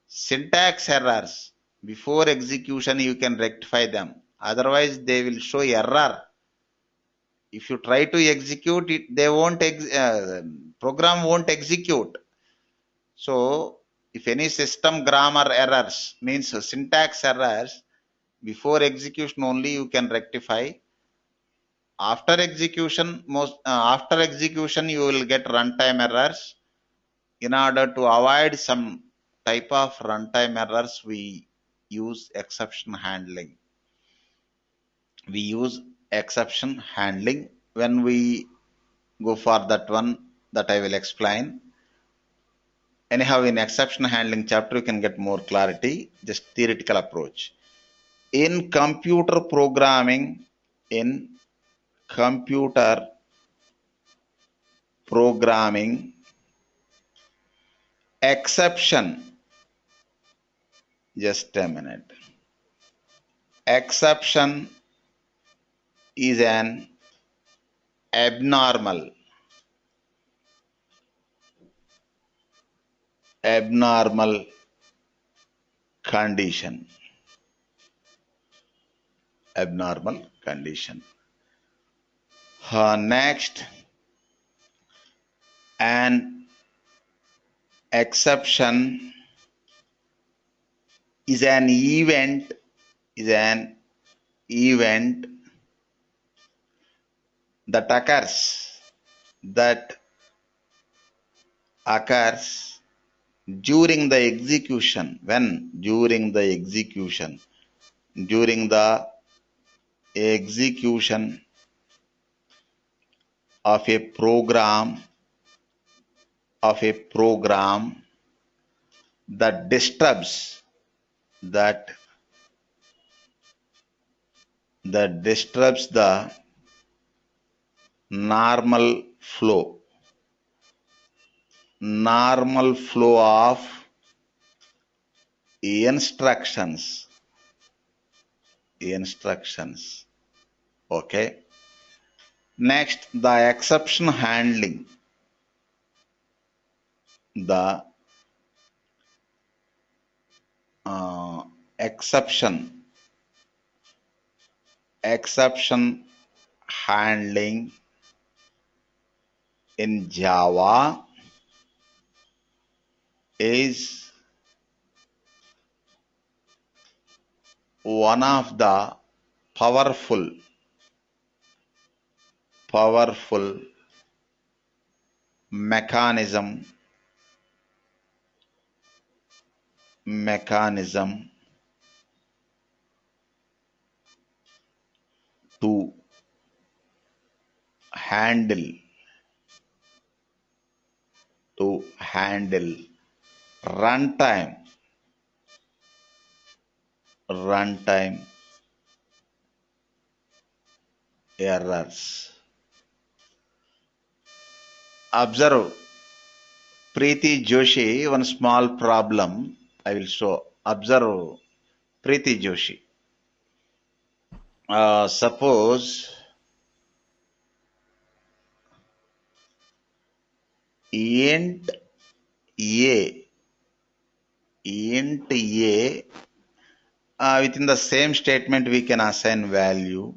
Syntax errors, before execution you can rectify them. Otherwise, they will show error. If you try to execute it, they won't program won't execute. So, if any system grammar errors means syntax errors, before execution only you can rectify. After execution, you will get runtime errors. In order to avoid some type of runtime errors, we use exception handling. We use exception handling. When we go for that one, that I will explain. Anyhow, in exception handling chapter, you can get more clarity, just theoretical approach. In computer programming, exception, just a minute. Exception is an abnormal condition. Next, an exception is an event that occurs during the execution. During the execution of a program that disturbs the normal flow of instructions. Okay. Next, the exception handling. The exception handling in Java is one of the powerful mechanism to handle runtime errors. Observe Preeti Joshi, one small problem I will show. Observe Preeti Joshi. Suppose int a within the same statement we can assign value.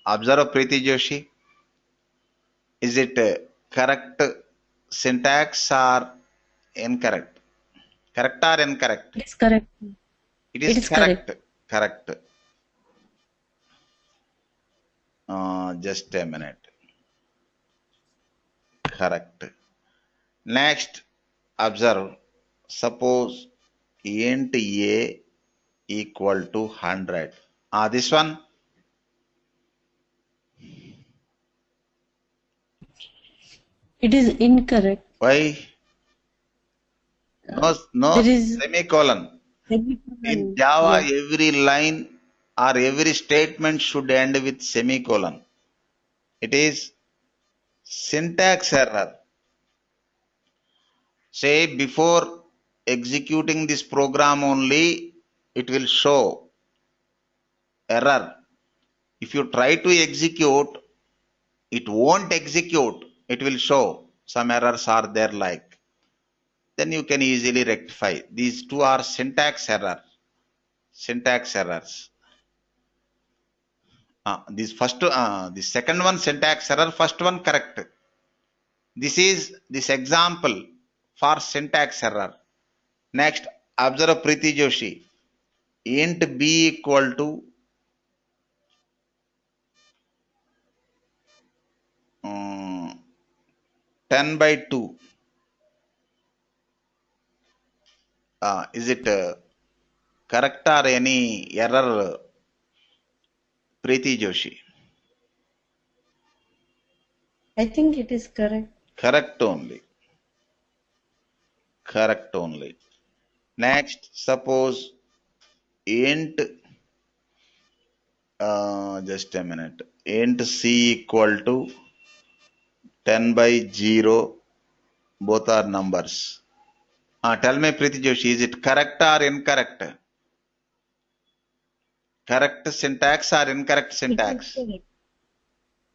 Observe Preeti Joshi. Is it correct syntax or incorrect? Correct or incorrect? It's correct. It is correct. Just a minute. Correct. Next, observe. Suppose int a equal to 100. This one. It is incorrect. Why? No There is semicolon. In Java, every line or every statement should end with semicolon. It is syntax error. say before executing this program only it will show error. If you try to execute, it won't execute. It will show some errors are there like. Then you can easily rectify. These two are syntax error. Syntax errors. The second one syntax error, first one correct. This is this example for syntax error. Next, observe Preeti Joshi. Int b equal to 10/2. Is it correct or any error, Preeti Joshi? I think it is correct. Correct only. Correct only. Next, suppose int, just a minute, int c equal to 10/0, both are numbers. Tell me, Preeti Joshi, is it correct or incorrect? Correct syntax or incorrect It is syntax? correct.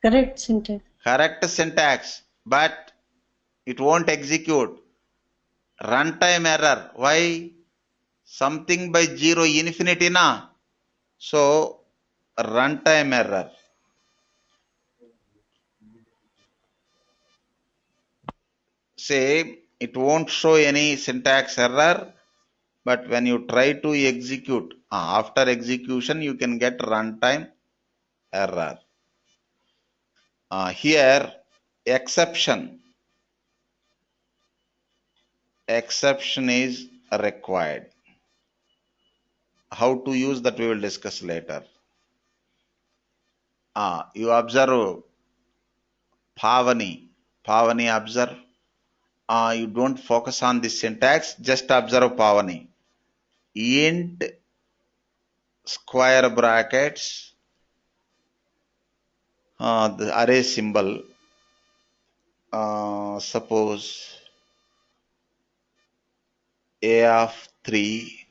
Correct syntax. Correct syntax, but it won't execute. Runtime error. Why? Something by 0 infinity na. So runtime error. Say it won't show any syntax error, but when you try to execute, after execution you can get runtime error. Here exception is required. How to use that we will discuss later. You observe Pavani. Pavani observe. You don't focus on the syntax, just observe Pavani. Int square brackets, the array symbol, suppose a of 3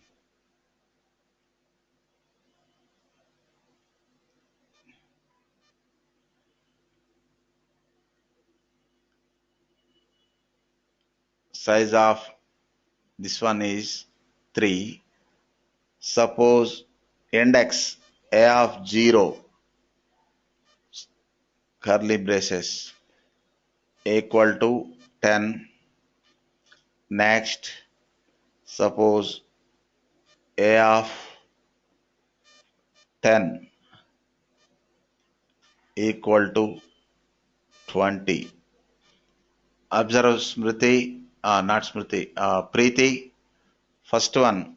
size of this one is 3. Suppose index a of 0 curly braces equal to 10. Next, suppose a of 10 equal to 20. Observe Smriti, not Smriti, Preeti. First one,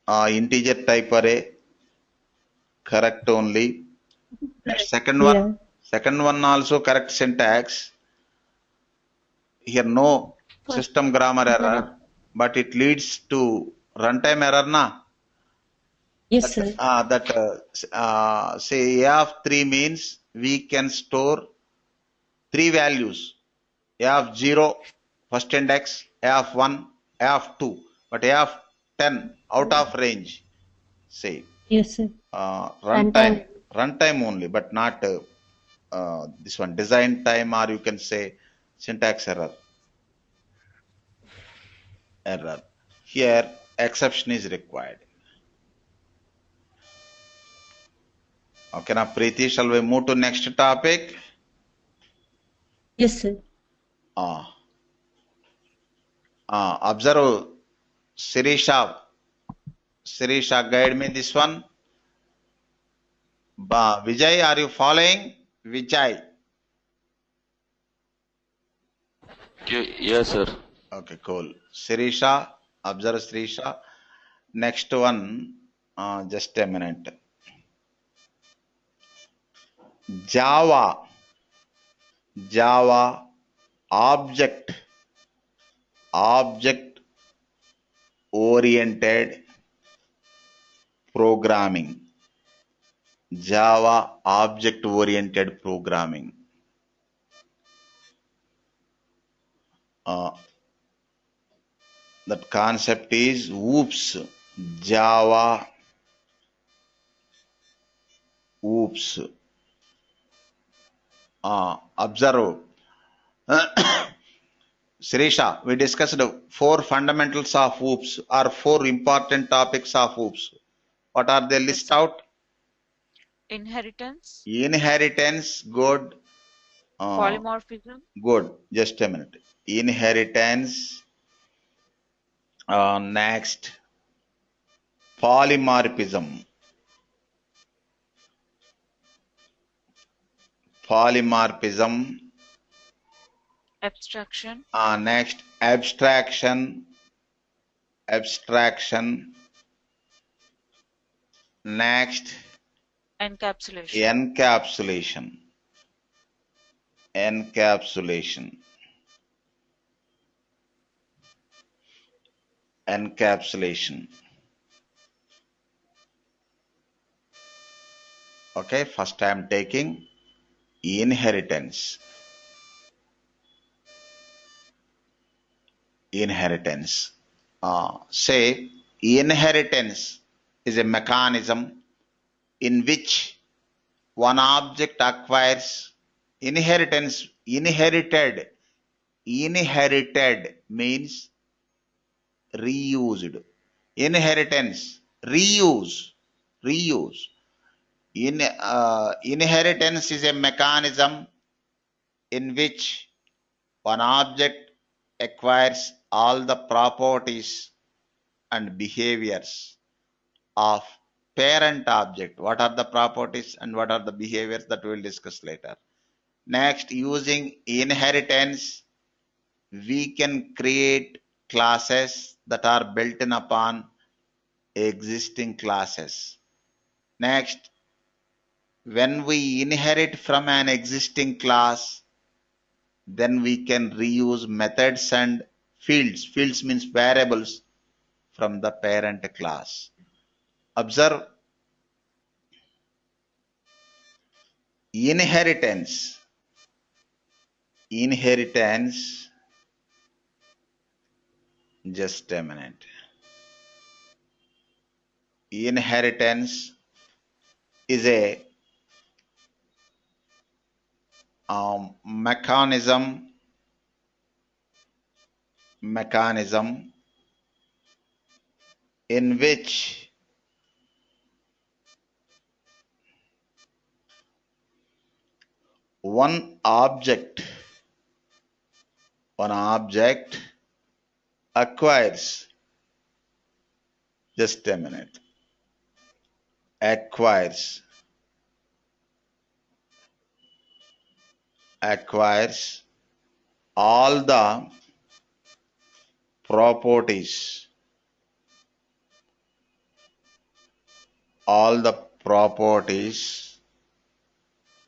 integer type array, correct only. Correct. Second one also correct syntax. Here no First, system grammar correct. error, but it leads to runtime error na. Yes, sir. Say a of 3 means we can store 3 values. A of 0, first index, A of 1, A of 2, but A of 10 out of range. Say Yes, sir. runtime only, but not this one design time, or you can say syntax error. Here exception is required. Okay, now Preeti, shall we move to next topic? Yes, sir. Observe Sirisha. Sirisha, guide me this one. Vijay, are you following? Vijay. Yes, sir. Okay, cool. Sirisha, observe Sirisha. Next one, just a minute. Java object oriented programming. Java object oriented programming. That concept is oops, Java oops. Observe. Sirisha, we discussed 4 fundamentals of oops or 4 important topics of oops. What are they? Yes, List sir. out. Inheritance, Inheritance, good. polymorphism, Good. Just a minute. Inheritance. Next, polymorphism. Polymorphism. abstraction, Next, abstraction. Abstraction. Next, encapsulation. encapsulation. Encapsulation. Encapsulation. Okay, first I am taking inheritance. Inheritance. Say inheritance is a mechanism in which one object acquires inheritance. Inherited means reused. Inheritance, reuse. Inheritance is a mechanism in which one object acquires all the properties and behaviors of parent object. What are the properties and what are the behaviors that we will discuss later. Next, using inheritance, we can create classes that are built in upon existing classes. Next, when we inherit from an existing class, then we can reuse methods and fields. Fields means variables from the parent class. Observe inheritance. Inheritance, just a minute. Inheritance is a mechanism in which one object acquires, just a minute, acquires all the properties,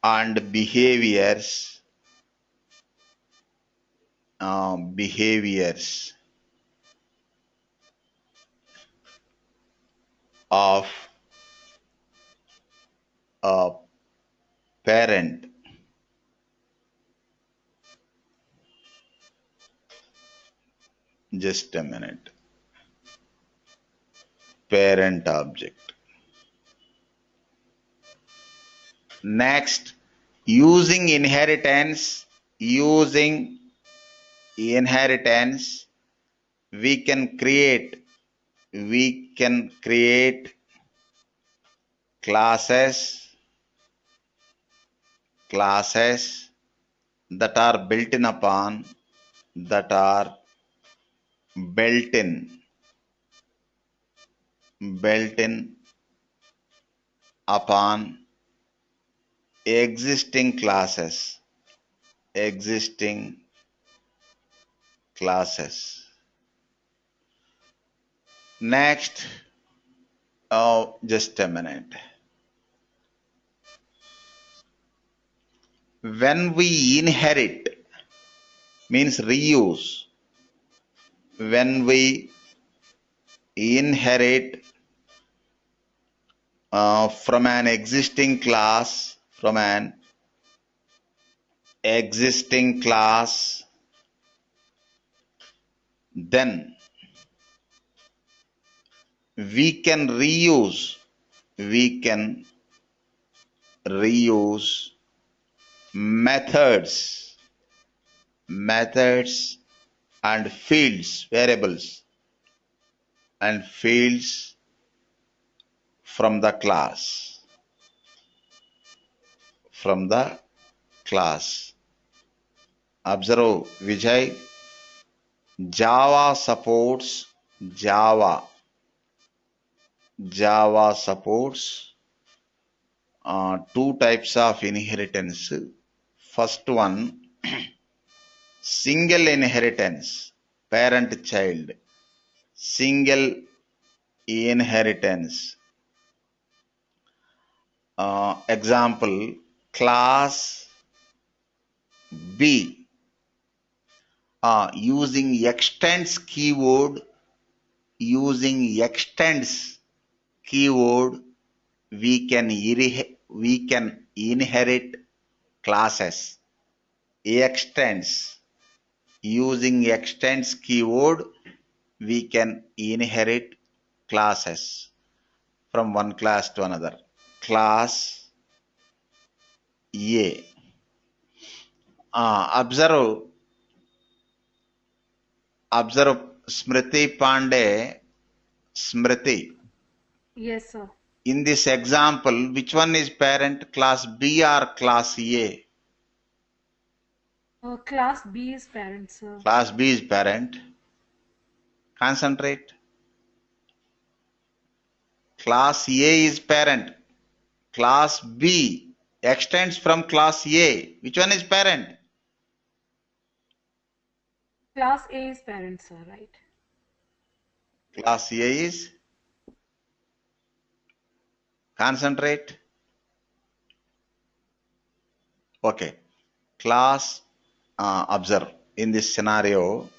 and behaviors of a parent. Just a minute. Parent object. Next, using inheritance, we can create classes that are built in upon existing classes. Next, just a minute. When we inherit means reuse. When we inherit from an existing class, then we can reuse methods and fields, variables and fields from the class. Observe, Vijay. Java supports two types of inheritance. First one, single inheritance, parent-child. Single inheritance. Example, class B. Using extends keyword, we can inherit classes. Using extends keyword, we can inherit classes from one class to another. Class A. Observe Smriti Pandey. Smriti. Yes, sir. In this example, which one is parent, class B or class A? Class B is parent, sir. Class B is parent. Concentrate. Class A is parent. Class B extends from class A. Which one is parent? Class A is parent, sir, right? Class A is. Concentrate. Okay. Class, observe. In this scenario,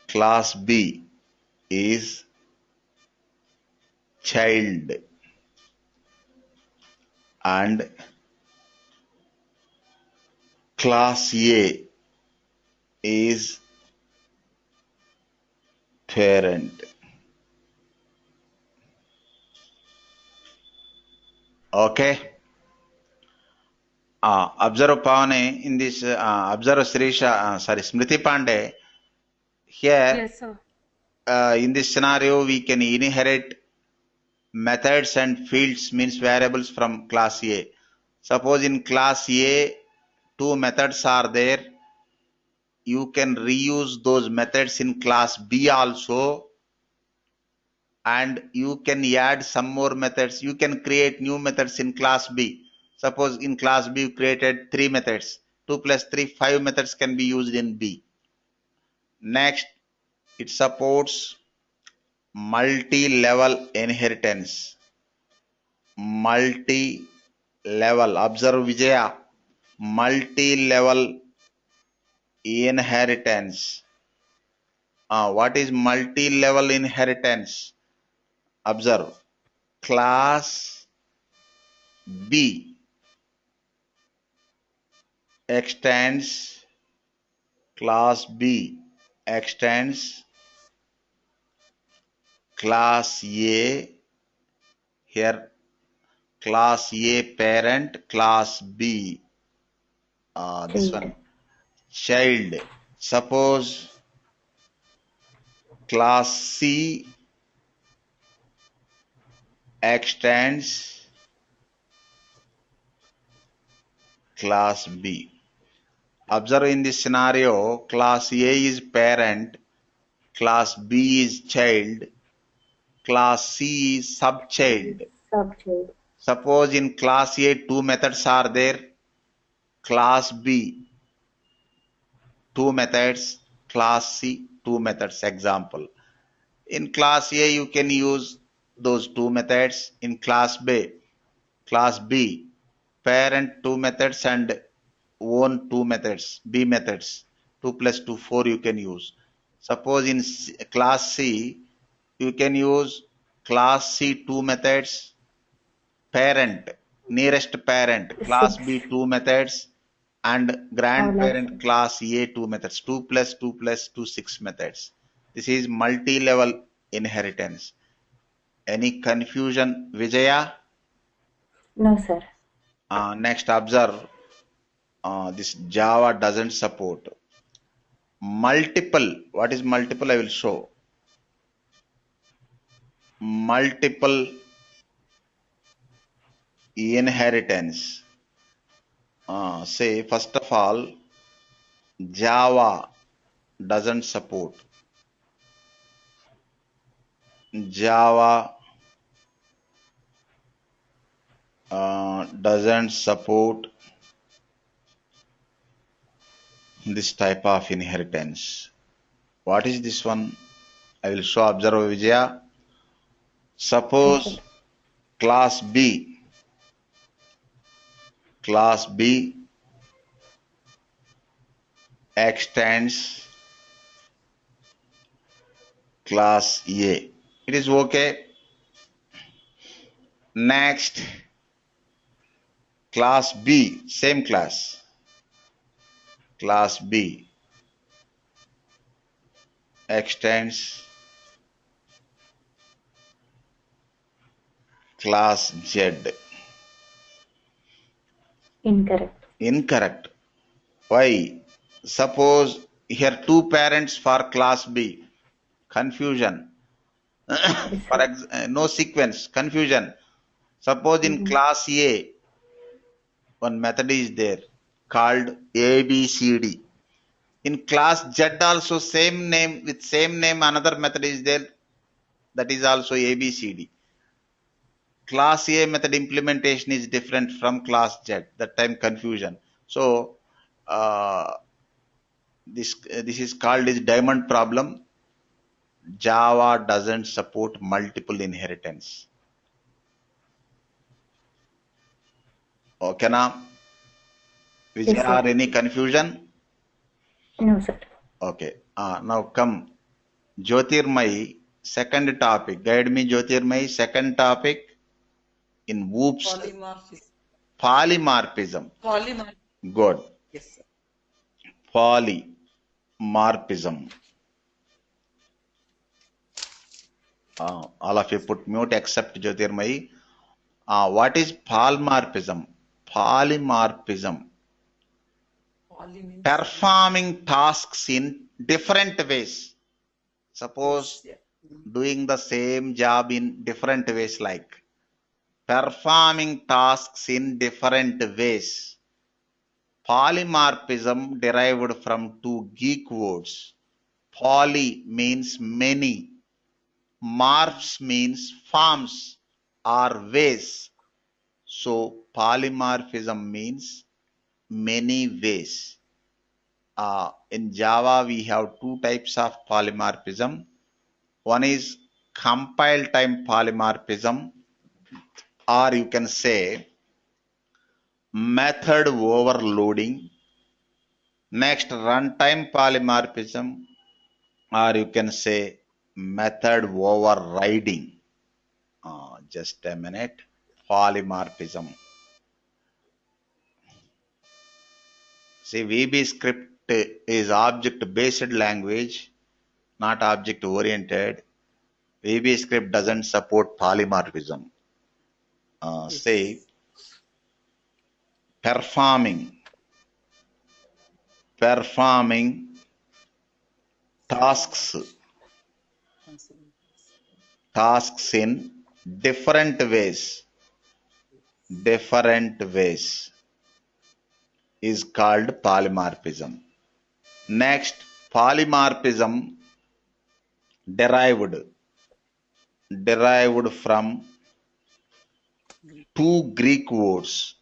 class B is child and class A is parent. Okay. Observe Pavane in this, observe Smriti Pandey. Here, Yes, sir. In this scenario, we can inherit methods and fields, means variables, from class A. Suppose in class A, two methods are there. You can reuse those methods in class B also, and you can add some more methods. You can create new methods in class B. Suppose in class B you created 3 methods. 2 plus 3, 5 methods can be used in B. Next, it supports multi-level inheritance. Multi-level. Observe Vijaya. Multi-level inheritance. What is multi-level inheritance? Observe. Class B extends class A. Here class A parent, class B this one child. Suppose class C extends class B. Observe in this scenario, class A is parent, class B is child, class C is subchild. Suppose in class A two methods are there, class B two methods, class C two methods. Example. In class A you can use those two methods. In class B, parent two methods and own two methods, B methods. 2 plus 2, 4 you can use. Suppose in class C, you can use class C two methods, parent, nearest parent, class B two methods, and grandparent class A 2 methods, 2 plus 2 plus 2 6 methods. This is multi-level inheritance. Any confusion, Vijaya? No, sir. Next, observe this Java doesn't support multiple. What is multiple? I will show. Multiple inheritance. Say, first of all, Java doesn't support. Java doesn't support this type of inheritance. What is this one? I will show. Observe, Vijaya. Suppose class B extends class A. It is okay. Next, class B, same class B extends class Z. Incorrect. Why? Suppose here two parents for class B. Confusion. No sequence. Confusion. Suppose in class A, one method is there called ABCD. In class Z also same name, with same name another method is there, that is also ABCD. Class A method implementation is different from class Z. That time confusion. So this is called as diamond problem. Java doesn't support multiple inheritance. Okay now? Is there any confusion? No, sir. Okay. Now come Jyotirmai, second topic. Guide me, Jyotirmai, second topic in whoops. Polymorphism. Good. Yes, sir. Polymorphism. All of you put mute except Jyotirmai. What is polymorphism? Polymorphism. Performing tasks in different ways. Suppose doing the same job in different ways, like performing tasks in different ways. Polymorphism derived from two Greek words. Poly means many. Morphs means forms or ways. So polymorphism means many ways. In Java, we have two types of polymorphism. One is compile time polymorphism, or you can say method overloading. Next, runtime polymorphism, or you can say method overriding. Just a minute. Polymorphism. See, VB script is object-based language, not object-oriented. VB script doesn't support polymorphism. Say, performing tasks in different ways is called polymorphism. Next, polymorphism derived from two Greek words.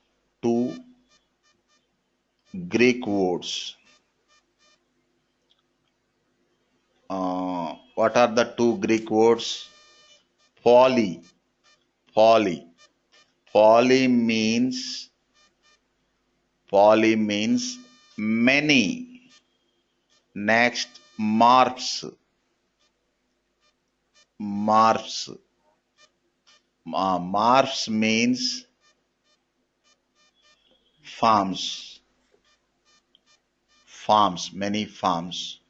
What are the two Greek words? Poly. Poly means many. Next, morphs. Morphs means forms. forms, many forms,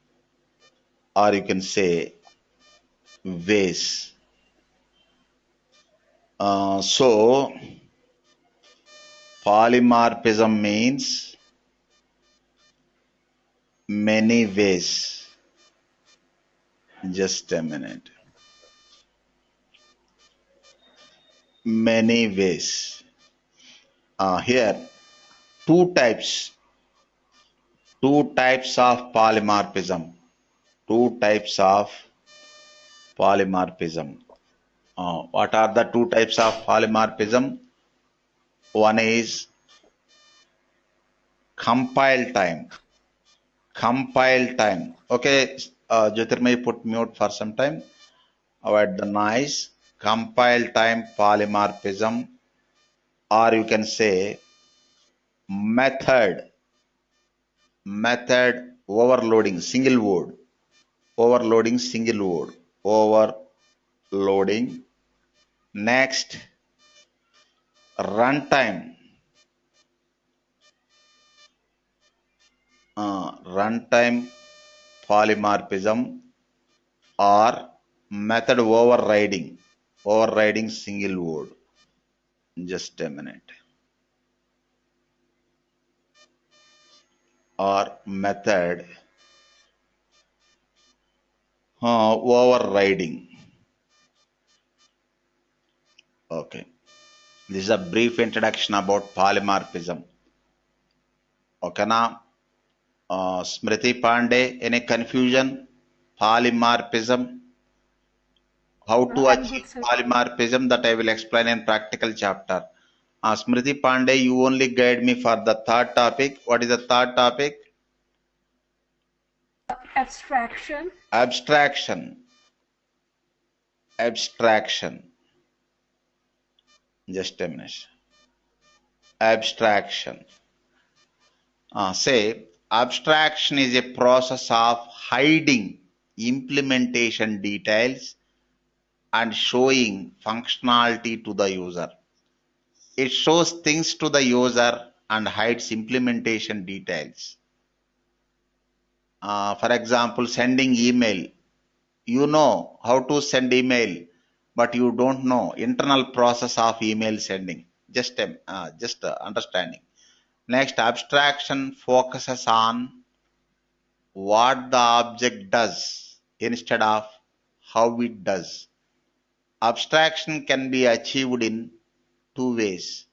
or you can say ways. So polymorphism means many ways. Just a minute. Many ways. Here, two types of polymorphism. Two types of polymorphism. What are the two types of polymorphism? One is compile time. Compile time. Okay, Jyotirmay, put mute for some time. Avoid the noise. Compile time polymorphism, or you can say method overloading single word. Overloading single word. Overloading. Next, runtime. Runtime polymorphism or method overriding. Overriding single word. Just a minute. Or method overriding. Okay. This is a brief introduction about polymorphism. Okay, now Smriti Pandey, any confusion? Polymorphism. How to I'm good, achieve sir. polymorphism, that I will explain in practical chapter. Smriti Pandey, you only guide me for the third topic. What is the third topic? Abstraction. Abstraction. Abstraction. Just a minute. Abstraction. Say, abstraction is a process of hiding implementation details and showing functionality to the user. It shows things to the user and hides implementation details. For example, sending email. You know how to send email, but you don't know internal process of email sending. Just understanding. Next, abstraction focuses on what the object does instead of how it does. Abstraction can be achieved in two ways.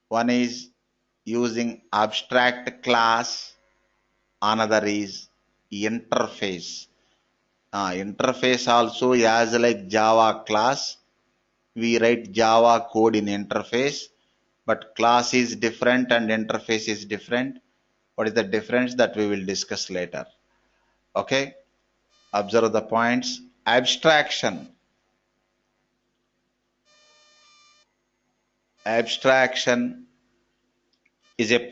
One is using abstract class, another is interface. Interface also as like Java class. We write Java code in interface, but class is different and interface is different. What is the difference? That we will discuss later. Okay, observe the points. Abstraction is a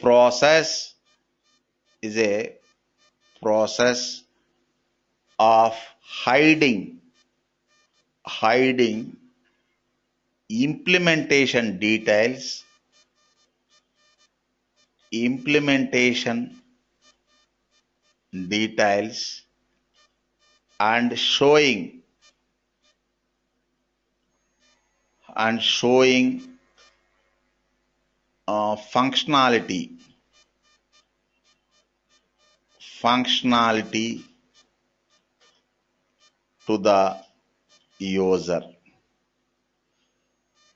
process of hiding implementation details and showing functionality to the user.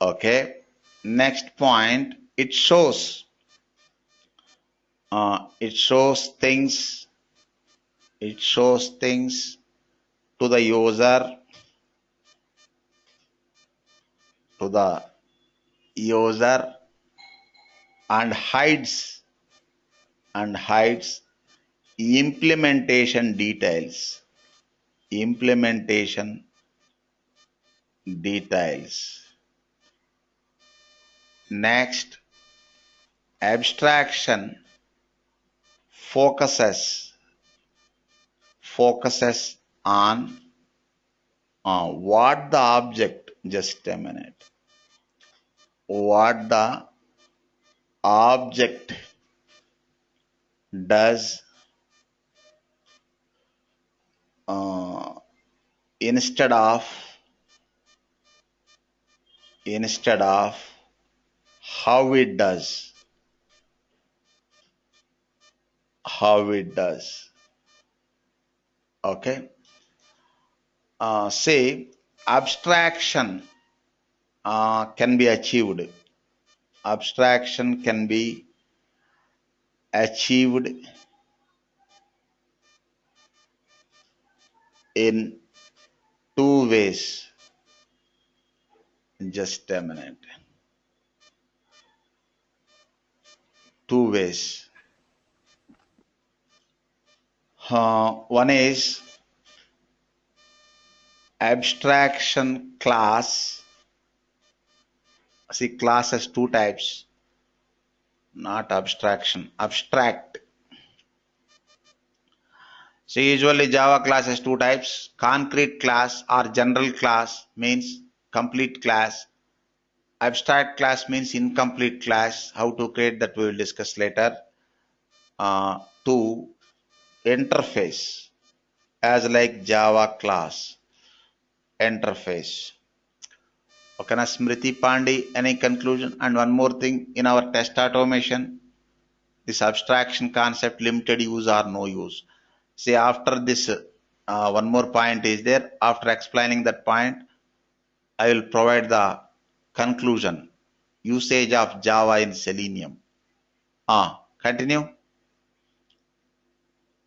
Okay, next point, it shows things to the user and hides implementation details. Next, abstraction focuses on what the object, just a minute, what the object does uh, instead of how it does, okay. Say abstraction can be achieved. Abstraction can be achieved in two ways. Just a minute. Two ways. One is abstraction class. See, class has two types, not abstraction. Abstract. So usually Java class has two types. Concrete class or general class means complete class. Abstract class means incomplete class. How to create that we will discuss later. Two, interface as like Java class. Interface. Okay, na Smriti Pandey, any conclusion? And one more thing, in our test automation, this abstraction concept, limited use or no use. See, after this, one more point is there. After explaining that point, I will provide the conclusion. Usage of Java in Selenium. Continue.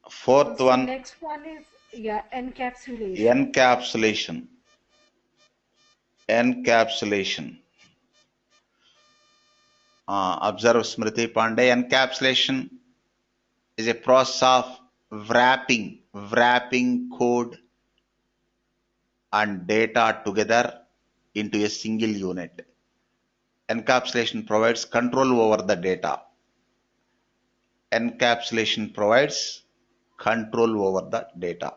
Fourth So one, next one is, yeah, encapsulation. encapsulation. Encapsulation. Observe Smriti Pandey. Encapsulation is a process of wrapping code and data together into a single unit. Encapsulation provides control over the data. Encapsulation provides control over the data.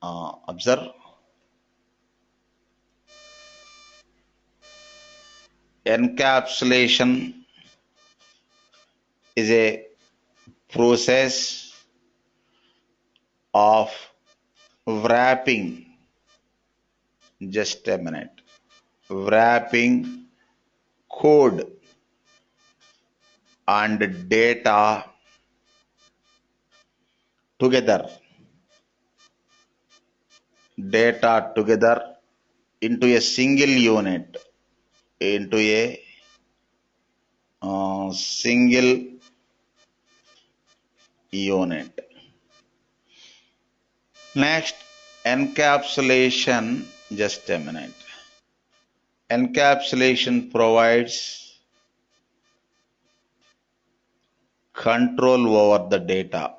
Observe. Encapsulation is a process of wrapping, just a minute, wrapping code and data together into a single unit, into a single unit. Next, encapsulation, just a minute. Encapsulation provides control over the data.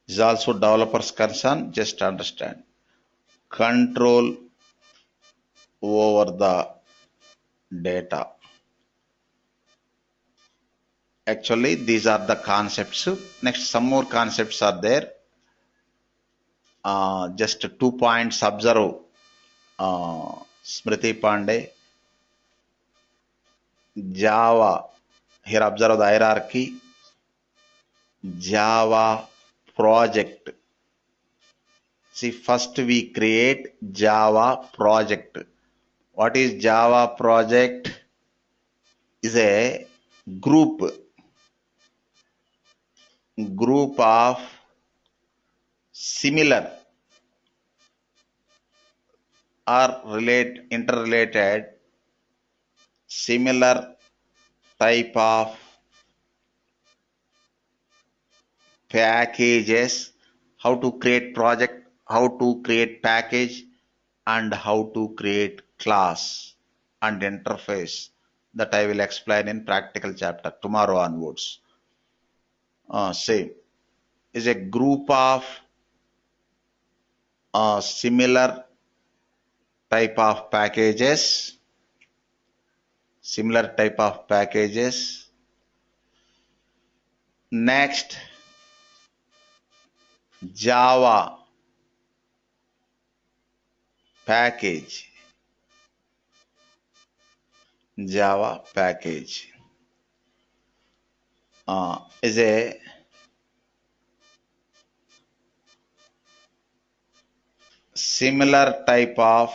Is also developer's concern, just understand. Control over the data. Actually, these are the concepts. Next, some more concepts are there. Just 2 points observe. Smriti Pandey. Java. Here observe the hierarchy. Java project. See, first we create Java project. What is Java project? Is a group of similar or interrelated similar type of packages. How to create project, how to create package, and how to create class and interface. That I will explain in practical chapter tomorrow onwards. Same is a group of similar type of packages. Next, Java package. Java package is a similar type of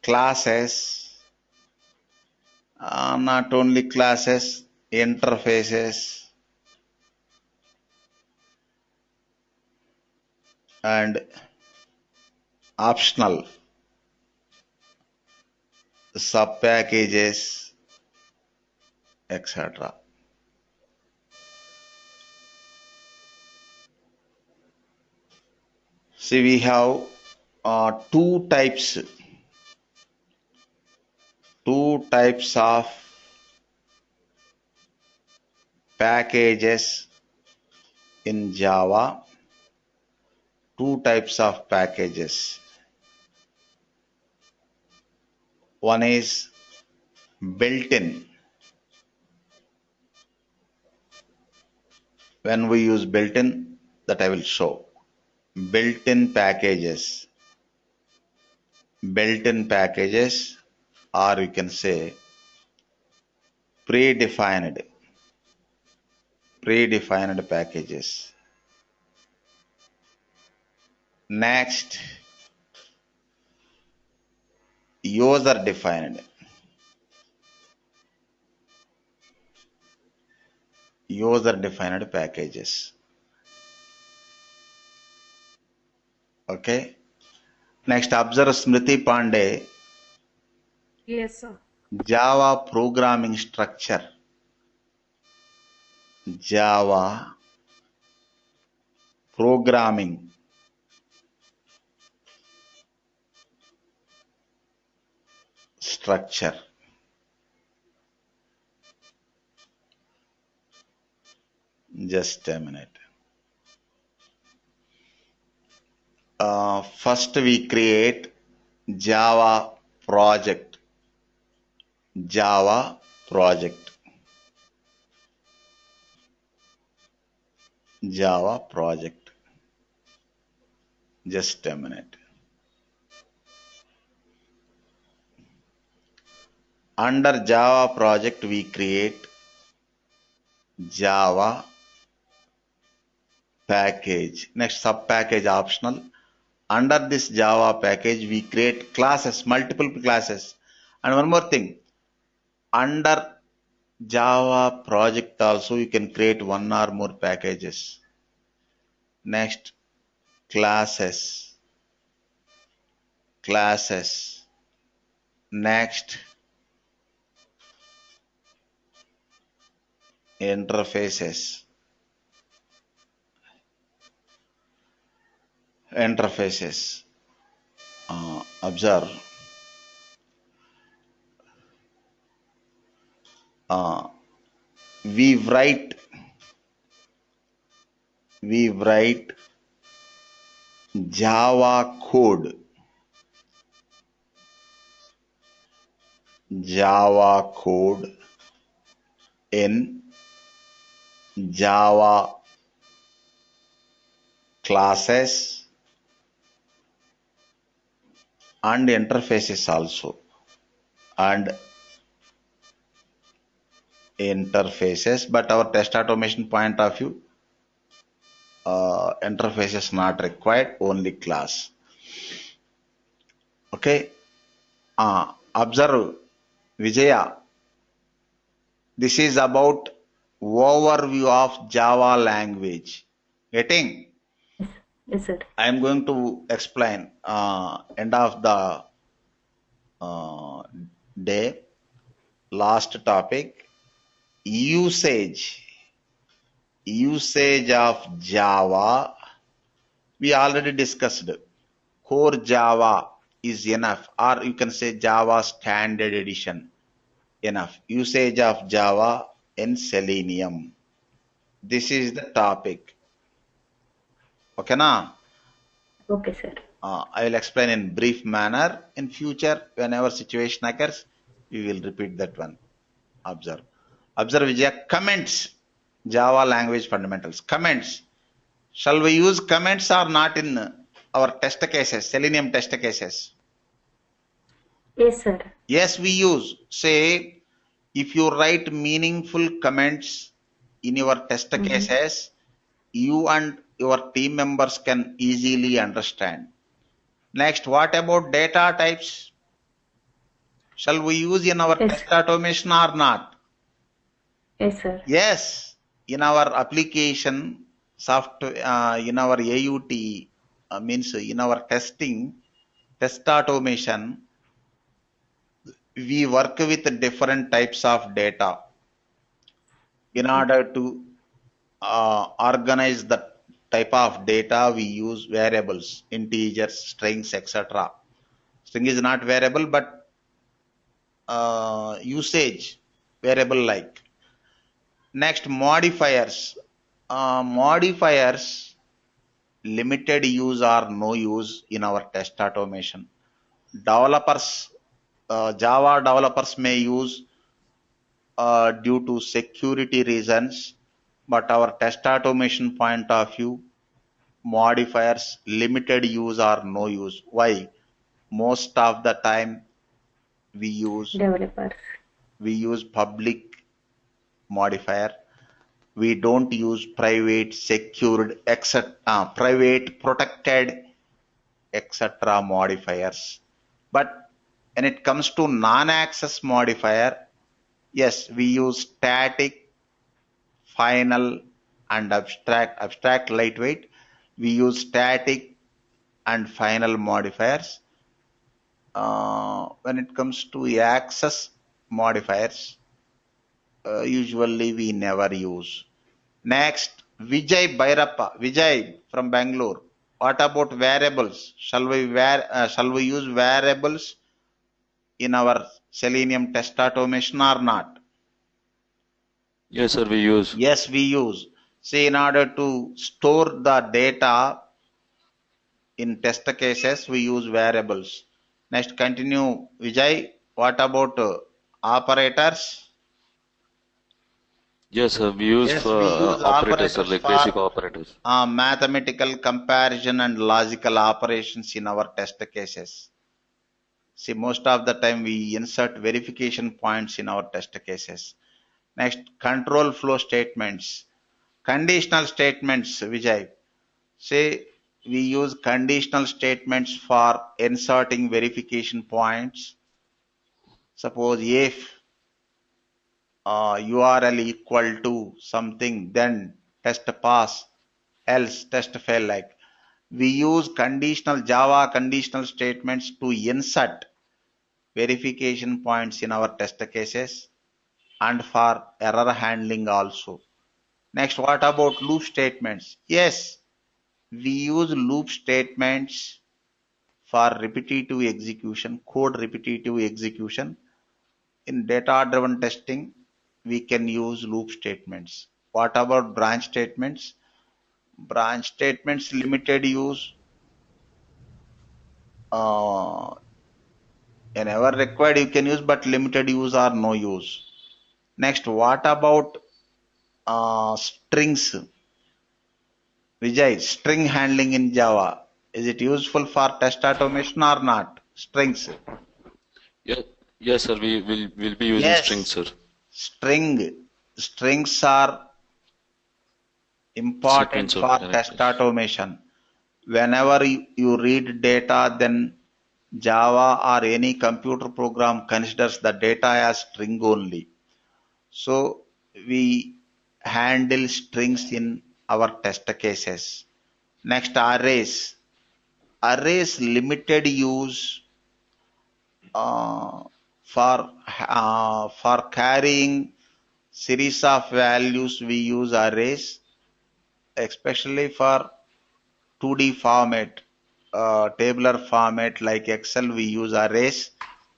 classes, not only classes, interfaces and optional sub packages, etc. See, we have two types of packages in Java. Two types of packages. One is built-in. When we use built-in, that I will show. Built-in packages, or you can say predefined packages. Next, user defined packages. Okay. Next, observe Smriti Pandey, Yes, sir. Java programming structure. Java programming structure. Just a minute. First we create Java project. Just a minute. Under Java project we create Java package. Next, sub package optional. Under this Java package we create classes, multiple classes. And one more thing, under Java project also you can create one or more packages. Next, classes. Next, interfaces. Observe. We write Java code. In Java classes and interfaces also. But our test automation point of view, interfaces not required, only class. Okay. Observe Vijaya. This is about overview of Java language. Getting? Yes, sir. I am going to explain end of the day. Last topic, usage of Java. We already discussed. Core Java is enough, or you can say Java Standard Edition enough. Usage of Java in Selenium. This is the topic. Okay, na? Okay, sir. I will explain in brief manner. In future, whenever situation occurs, we will repeat that one. Observe Vijaya. Comments. Java language fundamentals. Comments. Shall we use comments or not in our test cases, Selenium test cases? Yes, sir. Yes, we use. Say, if you write meaningful comments in your test cases, you and your team members can easily understand. Next, what about data types? Shall we use in our Yes. test automation or not? Yes, sir. Yes, in our application software, in our AUT, means in our test automation, we work with different types of data in order to organize the type of data. We use variables, integers, strings, etc. String is not variable, but usage variable like. Next, modifiers. Modifiers, limited use or no use in our test automation. Developers, Java developers may use due to security reasons, but our test automation point of view, modifiers, limited use or no use. Why? Most of the time we use Developers. public modifier. We don't use private, secured, etc., private, protected, etc. modifiers. But when it comes to non-access modifier, yes, we use static, final, and abstract lightweight. We use static and final modifiers. When it comes to access modifiers, usually we never use. Next, Vijay Bhairappa. Vijay from Bangalore. What about variables? Shall we use variables in our Selenium test automation or not? Yes, sir, we use. Yes, we use. See, in order to store the data in test cases, we use variables. Next, continue, Vijay. What about operators? Yes, sir, we use Yes, for we use operators, sir, operators like for basic operators. mathematical comparison and logical operations in our test cases. See, most of the time we insert verification points in our test cases. Next, control flow statements. Conditional statements, Vijay. Say we use conditional statements for inserting verification points. Suppose if URL equal to something, then test pass, else test fail like. We use Java conditional statements to insert verification points in our test cases and for error handling also. Next, what about loop statements? Yes, we use loop statements for repetitive execution, code repetitive execution. In data-driven testing, we can use loop statements. What about branch statements? Branch statements, limited use. Whenever required, you can use, but limited use or no use. Next, what about strings? Vijay, string handling in Java. Is it useful for test automation or not? Strings. Yes, yes, sir, we will be using strings, Yes, sir. strings are important Sequence of for test characters. automation. Whenever you read data, then Java or any computer program considers the data as string only. So we handle strings in our test cases. Next, arrays. Arrays limited use uh, for carrying series of values. We use arrays, especially for 2D format, tabular format like Excel. We use arrays.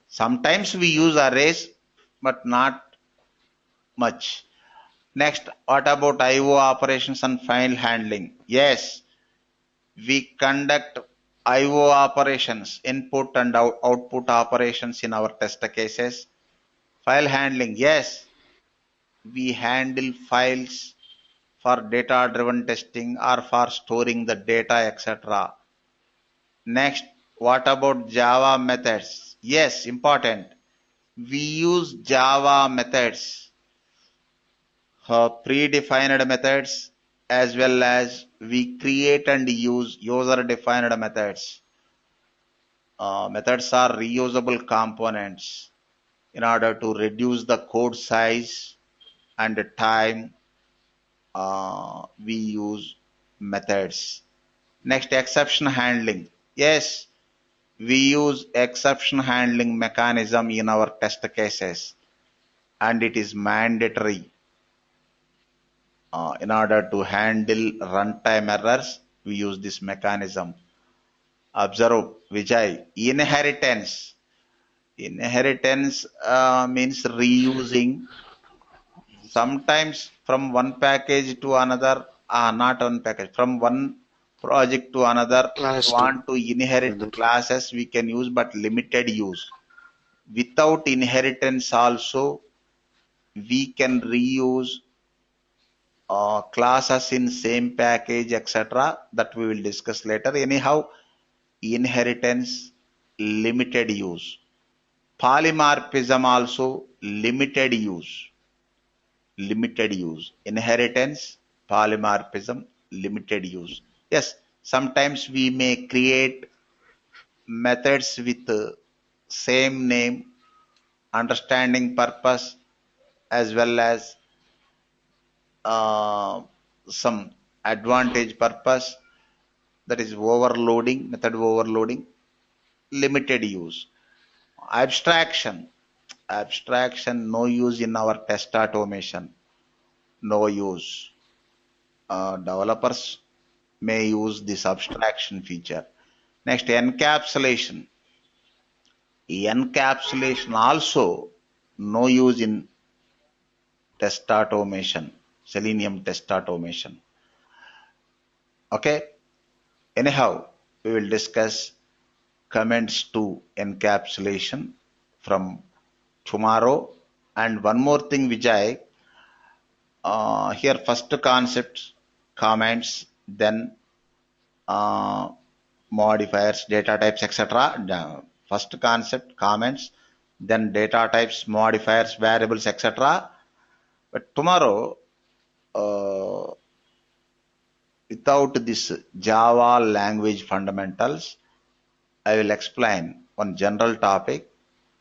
Sometimes we use arrays, but not much. Next, what about IO operations and file handling? Yes, we conduct IO operations, input and output operations in our test cases. File handling, yes, we handle files for data-driven testing or for storing the data, etc. Next, what about Java methods? Yes, important. We use Java methods, predefined methods as well as we create and use user-defined methods. Methods are reusable components in order to reduce the code size and the time we use methods. Next, exception handling. Yes, we use exception handling mechanism in our test cases, and it is mandatory in order to handle runtime errors. We use this mechanism. Observe, Vijay, inheritance. Inheritance means reusing sometimes from one package to another, not one package, from one project to another. Class We to want to inherit another. classes we can use, but limited use. Without inheritance also, we can reuse classes in same package, etc. That we will discuss later. Anyhow, inheritance, limited use. Polymorphism also limited use. Limited use. Inheritance, polymorphism, limited use. Yes, sometimes we may create methods with same name, understanding purpose, as well as some advantage purpose, that is overloading, method overloading, limited use. Abstraction. Abstraction, no use in our test automation. No use. Developers may use this abstraction feature. Next, encapsulation. Encapsulation also no use in test automation, Selenium test automation. Okay. Anyhow, we will discuss comments to encapsulation from tomorrow. And one more thing, Vijay, here first concepts, comments, then modifiers, data types, etc. First concept, comments, then data types, modifiers, variables, etc. But tomorrow, without this Java language fundamentals, I will explain one general topic,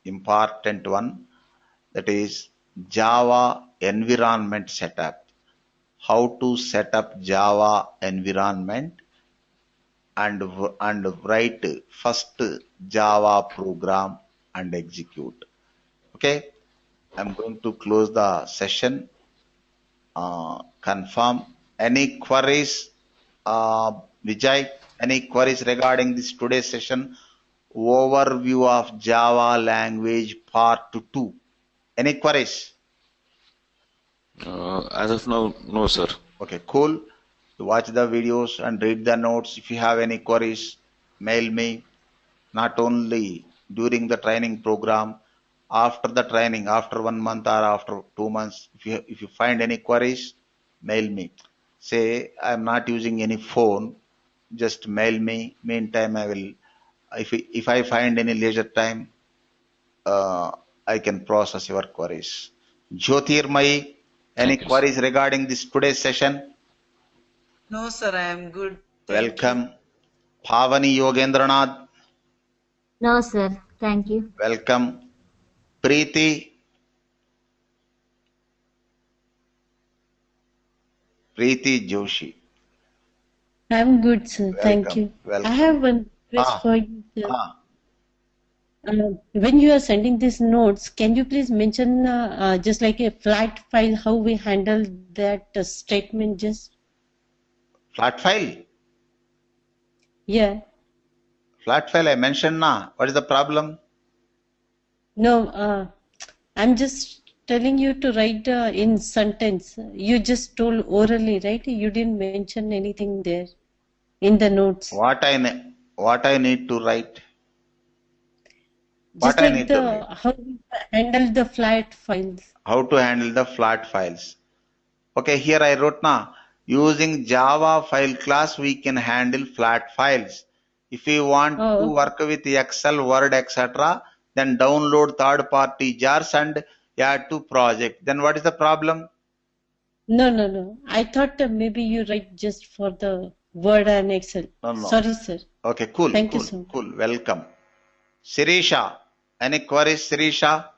important one, that is Java environment setup. How to set up Java environment and write first Java program and execute. Okay, I'm going to close the session. Confirm any queries, Vijay? Any queries regarding this today's session? Overview of Java language part 2. Any queries? As of now, no, sir. Okay, cool. Watch the videos and read the notes. If you have any queries, mail me. Not only during the training program, after the training, after 1 month or after 2 months, if you find any queries, mail me. Say I'm not using any phone, just mail me. Meantime, I will. If I find any leisure time, I can process your queries. Jyotirmai, any Thank you, sir. queries regarding this today's session? No, sir, I am good. Thank Welcome. you. Bhavani Yogendranath, No, sir. Thank you. welcome. Preeti Joshi, I'm good, sir. Thank welcome. you. I Welcome. have one request Ah, for you, sir. ah. When you are sending these notes, can you please mention just like a flat file, how we handle that statement just? Flat file. Yeah. Flat file I mentioned na. What is the problem? No, I'm just telling you to write in sentence. You just told orally, right? You didn't mention anything there in the notes. What I need to write? Just What I like need to write? how we handle the flat files. How to handle the flat files. Okay, here I wrote na. Using Java file class, we can handle flat files. If we want to Oh, work with Excel, Word, etc., then download third-party jars and add to project. Then what is the problem? No. I thought maybe you write just for the Word and Excel. No. Sorry, sir. Okay, cool. Thank you so much. Cool. Welcome. Sirisha. Any queries, Sirisha?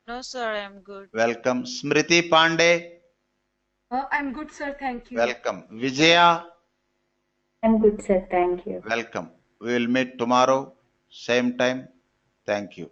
No, sir, I'm good. Welcome. Smriti Pandey. I'm good, sir. Thank you. Welcome. Vijaya. I'm good, sir. Thank you. Welcome. We will meet tomorrow, same time. Thank you.